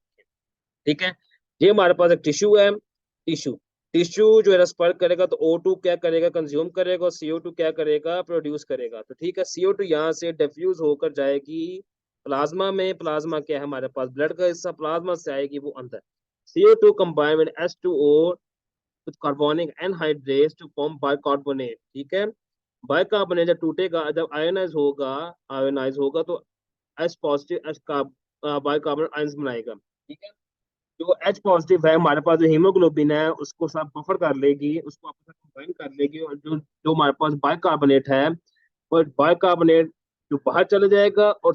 S1: ठीक है, ये हमारे पास एक टिश्यू है, टिश्यू टिश्यू जो है रेस्पिरेट करेगा तो O2 क्या करेगा कंज्यूम करेगा और CO2 क्या करेगा प्रोड्यूस करेगा। तो ठीक है, CO2 यहाँ से डिफ्यूज होकर जाएगी प्लाज्मा में। प्लाज्मा क्या है हमारे पास ब्लड का हिस्सा, प्लाज्मा से आएगी वो अंदर। CO2 combine with H2O with carbonic anhydrase to form bicarbonate. ठीक है, बाइकार्बोनेट जब टूटेगा, जब आयोनाइज होगा तो H पॉजिटिव H का बाइकार्बोनेट आयंस बनाएगा। ठीक है, जो H पॉजिटिव है हमारे पास जो हीमोग्लोबिन है उसको सब बफर कर लेगी, उसको आपस में कंबाइन कर लेगी, और जो जो हमारे पास बाइकार्बोनेट है वो बाइकार्बोनेट जो बाहर चले जाएगा और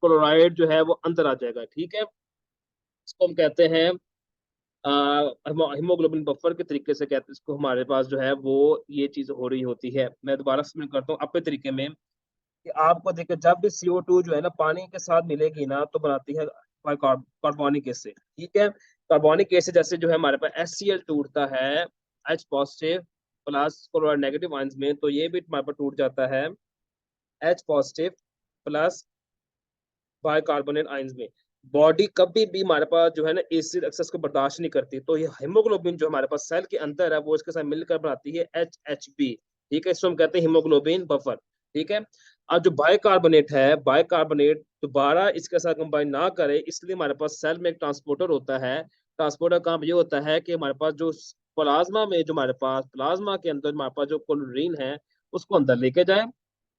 S1: क्लोराइड जो है वो अंदर आ जाएगा। ठीक है, इसको हम कहते हैं हीमोग्लोबिन बफर के तरीके से कहते हैं इसको। हमारे पास जो है वो ये चीज हो रही होती है। मैं दोबारा एक्सप्लेन करता हूँ अपने तरीके में कि आपको देखिए जब भी CO2 जो है ना पानी के साथ मिलेगी ना तो बनाती है कार्बोनिक एसिड। ठीक है, कार्बोनिक एसिड जैसे जो है हमारे पास HCl टूटता है H positive plus chloride negative ions में, तो ये भी हमारे पास टूट जाता है H positive plus bicarbonate ions में। बॉडी कभी भी हमारे पास जो है ना एसिड एक्सेस को बर्दाश्त नहीं करती, तो ये हेमोग्लोबिन जो हमारे पास सेल के अंदर है वो इसके साथ मिलकर बनाती है HHB। ठीक है, इसको हम कहते हैं हीमोग्लोबिन बफर। ठीक है, अब जो बाइकार्बोनेट है, बाइकार्बोनेट दोबारा इसके साथ कंबाइन ना करे, इसलिए हमारे पास सेल में एक ट्रांसपोर्टर होता है। ट्रांसपोर्टर का काम ये होता है कि हमारे पास जो प्लाज्मा में जो हमारे पास प्लाज्मा के अंदर हमारे पास जो क्लोरीन है उसको अंदर लेके जाए,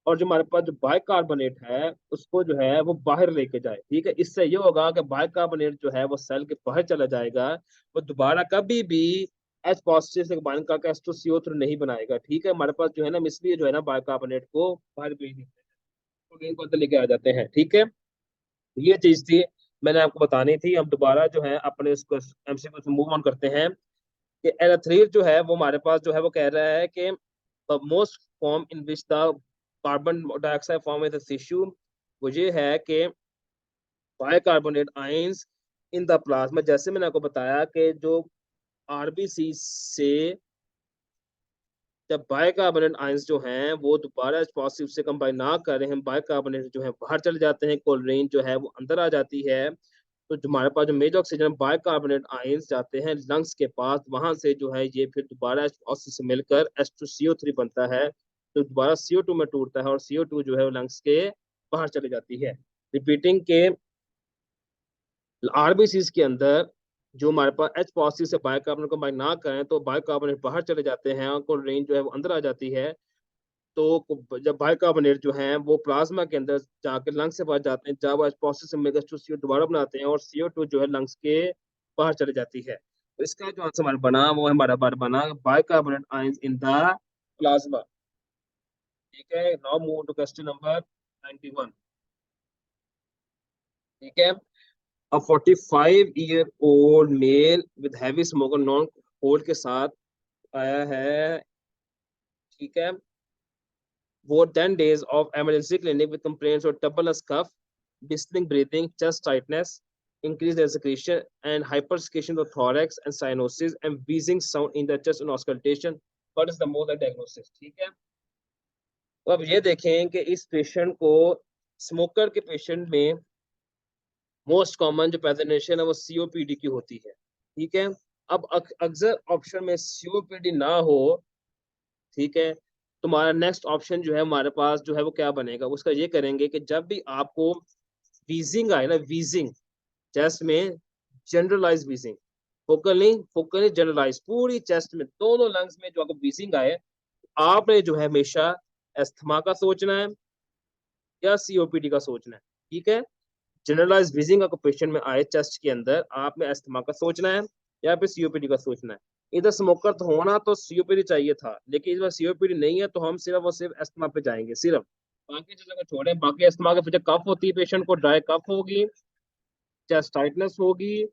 S1: और जो हमारे पास जो बाइकार्बोनेट है उसको जो है वो बाहर लेके जाए। ठीक है, इससे ये होगा कि बाइकार्बोनेट जो है वो सेल के बाहर चला जाएगा, वो दोबारा कभी भी H पॉजिटिव से बाइंड करके H2CO3 नहीं बनाएगा। ठीक है, हमारे पास जो है ना इसलिए जो है ना बाइकार्बोनेट को बाहर भेज देते हैं, प्रोटीन को अंदर लेके आ जाते हैं। ठीक है, ये चीज थी मैंने आपको बतानी थी। हम दोबारा जो है अपने इसको MCQ से मूव ऑन करते हैं कि एराथ्रीट जो है वो हमारे पास जो है वो कह रहा है कि most form in which the carbon dioxide form in the tissue, वो ये है कि bicarbonate ions in the plasma. जैसे मैंने आपको बताया कि जो RBC से जब बाइकार्बोनेट आयंस जो हैं वो दोबारा पॉजिटिव से कंबाइन ना करें, हम बाइकार्बोनेट जो है बाहर चले जाते हैं, क्लोरीन जो है वो अंदर आ जाती है, तो जो हमारे पास जो मेजर ऑक्सीजन बाइकार्बोनेट आयंस जाते हैं लंग्स के पास, वहां से जो है ये फिर दोबारा ऑक्सीजन से मिलकर H2CO3 बनता है, तो दोबारा CO2 में टूटता है और CO2 जो है वो लंग्स के बाहर चली जाती है। रिपीटिंग के RBCs के अंदर जो हमारे पास H पॉजिटिव से बाइकार्बोनेट को बाइंड ना करें तो बाइकार्बोनेट बाहर चले जाते हैं और क्लोरीन जो है वो अंदर आ जाती है। तो जब बाइकार्बोनेट जो है वो प्लाज्मा के अंदर जाकर लंग्स से बाहर जाते हैं, जब H पॉजिटिव से मिलकर CO दोबारा बनाते हैं और CO2 जो है लंग्स के बाहर चले जाती है। तो इसका जो आंसर हमारा बना वो हमारा बार बना bicarbonate ions in the plasma. ठीक है, now move to question number 91। ठीक है, a 45-year-old male with heavy smoker non cold के साथ आया है। ठीक है, वो 10 days of emergency clinic with complaints of tuberculous cough, distressing breathing, chest tightness, increased secretion and hypersecretion of thorax and cyanosis and wheezing sound in the chest and auscultation. What is the more diagnosis? ठीक है, तो अब ये देखें कि इस patient को, smoker के पेशेंट में मोस्ट कॉमन जो प्रेजेंटेशन है वो सीओपीडी की होती है। ठीक है, अब अक्सर ऑप्शन में सीओपीडी ना हो, ठीक है, तुम्हारा नेक्स्ट ऑप्शन जो है हमारे पास जो है वो क्या बनेगा, उसका ये करेंगे कि जब भी आपको वीजिंग आए ना, वीजिंग चेस्ट में, जनरलाइज वीजिंग, फोकल नहीं जनरलाइज, पूरी चेस्ट में दोनों लंग्स में जो आपको वीजिंग आए, आपने जो है हमेशा एस्थमा का सोचना है या सीओपीडी का सोचना है। ठीक है, जनरलाइज वीजिंग अगर पेशेंट में आए चेस्ट के अंदर, आपने अस्थमा का सोचना है या फिर सीओपीडी का सोचना है। इधर स्मोकर तो होना तो सीओपीडी चाहिए था, लेकिन इस बार सीओपीडी नहीं है तो हम सिर्फ और सिर्फ अस्थमा पे जाएंगे सिर्फ, बाकी चीजों को छोड़ें। बाकी अस्थमा के पीछे कफ होती है, पेशेंट को ड्राई कफ होगी, चेस्ट टाइटनेस होगी,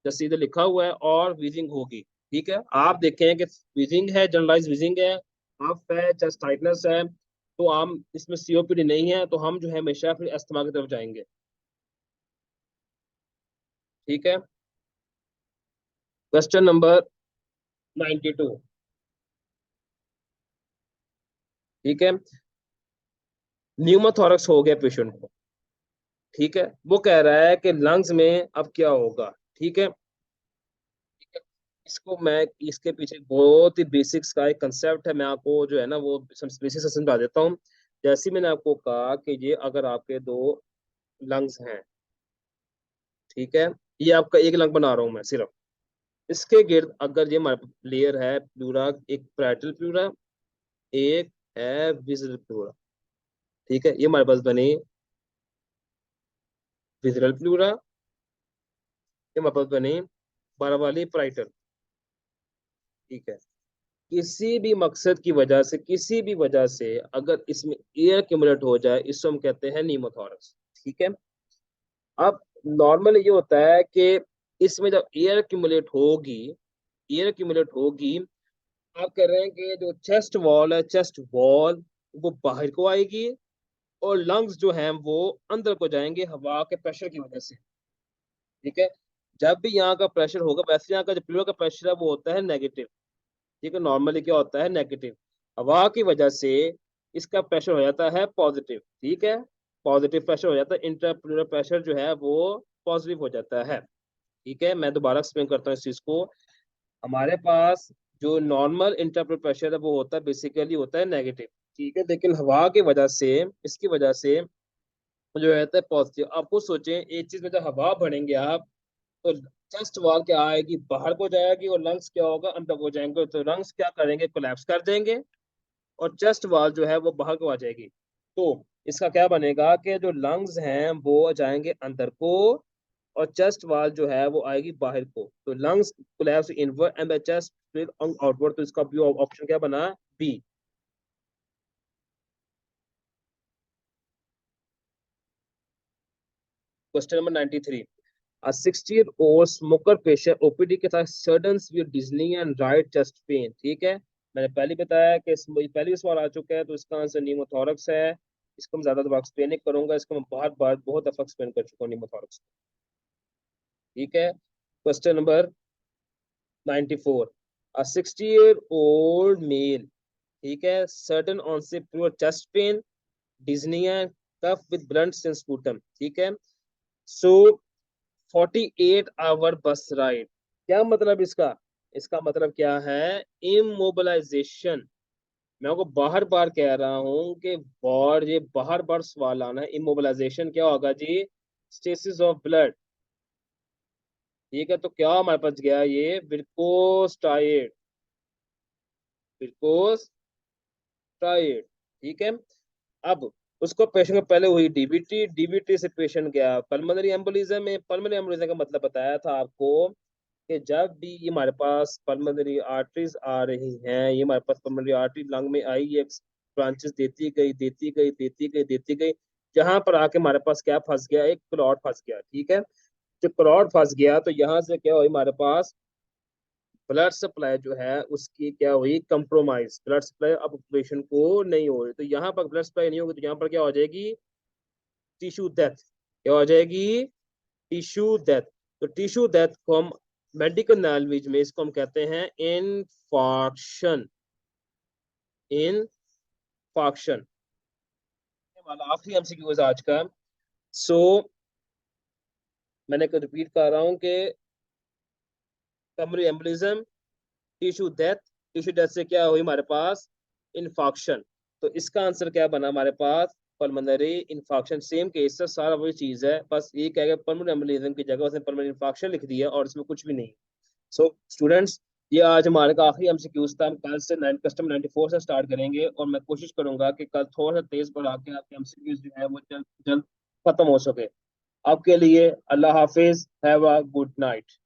S1: जैसे सीधे लिखा हुआ है, और वीजिंग होगी। ठीक है, आप देखें कि वीजिंग है, जनरलाइज वीजिंग है, कफ है, चेस्ट टाइटनेस है, तो हम इसमें सीओपीडी नहीं है तो हम जो है हमेशा फिर अस्थमा की तरफ जाएंगे। ठीक है, क्वेश्चन नंबर 92। ठीक है, न्यूमोथोरक्स हो गया पेशेंट को। ठीक है, वो कह रहा है कि लंग्स में अब क्या होगा। ठीक है, ठीक है, इसको मैं, इसके पीछे बहुत ही बेसिक्स का एक कंसेप्ट है, मैं आपको जो है ना वो बेसिक से समझा देता हूँ। जैसे मैंने आपको कहा कि ये अगर आपके दो लंग्स हैं, ठीक है, ये आपका एक लंग बना रहा हूँ मैं सिर्फ, इसके गिर्द अगर ये हमारे लेयर है प्लूरा, एक पैरेटल प्लूरा, एक है विजिबल प्लूरा। ठीक है, ये हमारे पास बनी विजिबल प्लूरा, ये हमारे पास बनी बारह वाली प्राइटर। ठीक है, किसी भी मकसद की वजह से, किसी भी वजह से अगर इसमें एयर एक्यूमुलेट हो जाए, इसको हम कहते हैं नीमोथोरक्स। ठीक है, अब नॉर्मल ये होता है कि इसमें जब एयर एक्यूमुलेट होगी, एयर एक्यूमुलेट होगी, आप कह रहे हैं कि जो चेस्ट वॉल है, चेस्ट वॉल वो बाहर को आएगी और लंग्स जो हैं वो अंदर को जाएंगे हवा के प्रेशर की वजह से। ठीक है, जब भी यहाँ का प्रेशर होगा, वैसे यहाँ का जो प्लूरा का प्रेशर है वो होता है नेगेटिव। ठीक है, नॉर्मली क्या होता है, नेगेटिव। हवा की वजह से इसका प्रेशर हो जाता है पॉजिटिव। ठीक है, पॉजिटिव प्रेशर हो जाता है, इंटरप्लूरल प्रेशर जो है वो पॉजिटिव हो जाता है। ठीक है, मैं दोबारा एक्सप्लेन करता हूँ इस चीज को। हमारे पास जो नॉर्मल इंटरप्लूरल प्रेशर है वो होता है, बेसिकली होता है नेगेटिव। ठीक है, लेकिन हवा की वजह से, इसकी वजह से जो रहता है पॉजिटिव। आप खुद सोचें, एक चीज में जब हवा भरेंगे आप, तो चेस्ट वॉल क्या आएगी, बाहर को जाएगी, और लंग्स क्या होगा, अंदर को जाएंगे, तो लंग्स क्या करेंगे, कोलैप्स कर देंगे, और चेस्ट वॉल जो है वो बाहर को आ जाएगी। तो इसका क्या बनेगा कि जो लंग्स हैं वो जाएंगे अंदर को, और चेस्ट वॉल जो है वो आएगी बाहर को, तो lungs collapse inward and the chest fill outward. तो इसका ऑप्शन क्या बना, B. Question number 93। A 60-year-old smoker patient OPD के साथ sudden severe dizzying and right chest pain। ठीक है, मैंने पहले बताया कि पहले भी सवाल आ चुका है, तो इसका आंसर नीमोथोरक्स है। इसको मैं ज्यादा दोबारा एक्सप्लेन नहीं करूंगा, इसको मैं बार बार बहुत दफा एक्सप्लेन कर चुका हूँ नीमोथोरक्स। ठीक है, question number 94। A 60-year-old male, ठीक है, sudden onset pure chest pain, dyspnea, cough with blunt sense sputum। ठीक है, सो 48 आवर बस राइड, क्या मतलब इसका, इसका मतलब क्या है, इमोबिलाइजेशन। मैं आपको बार बार कह रहा हूं कि और ये बार बार सवाल आना है, इमोबिलाइजेशन क्या होगा जी, स्टेसिस ऑफ ब्लड। ठीक है, तो क्या हमारे पास गया ये विरकोस टाइड, विरकोस टाइड। ठीक है, अब उसको पेशेंट को पहले हुई डीबीटी, डीबीटी से पेशेंट गया पल्मोनरी एम्बोलिज्म में। पल्मोनरी एम्बोलिज्म का मतलब बताया था आपको कि जब भी ये हमारे पास पल्मोनरी आर्टरीज आ रही हैं, ये हमारे पास पल्मोनरी आर्टरी लंग में आई, ये ब्रांचेस देती गई देती गई देती गई देती गई, जहां पर आके हमारे पास क्या फंस गया, एक क्लॉट फंस गया। ठीक है, जो क्लॉट फंस गया तो यहाँ से क्या हुई हमारे पास, ब्लड सप्लाई जो है उसकी क्या हुई, कंप्रोमाइज, ब्लड सप्लाई अब पेशेंट को नहीं हो रही। तो यहाँ पर ब्लड सप्लाई नहीं होगी तो यहाँ पर क्या हो जाएगी, टिश्यू डेथ। क्या हो जाएगी, टिश्यू डेथ। तो टिश्यू डेथ को हम मेडिकल लैंग्वेज में इसको हम कहते हैं इनफार्क्शन। इनफार्क्शन वाला आखिरी एमसीक्यू है आज का। सो मैंने रिपीट कर रहा हूँ कि pulmonary embolism, tissue death, tissue death से क्या हुई हमारे पास, इन्फॉक्शन। तो इसका आंसर क्या बना हमारे पास, पल्मोनरी इन्फॉक्शन। सेम केस है, सारा वही चीज है, बस ये क्या है पल्मोनरी एम्बोलिज्म की जगह उसने पल्मोनरी इन्फॉक्शन लिख दिया और इसमें कुछ भी नहीं। सो स्टूडेंट्स, ये आज हमारे का आखिरी एमसीक्यूज था। हम कल से कस्टम 94 से स्टार्ट करेंगे और मैं कोशिश करूंगा कि कल थोड़ा सा तेज बढ़ा के आपके एमसीक्यूज जो है वो जल्द जल्द खत्म हो सके। आपके लिए अल्लाह हाफिज, हैव अ गुड नाइट।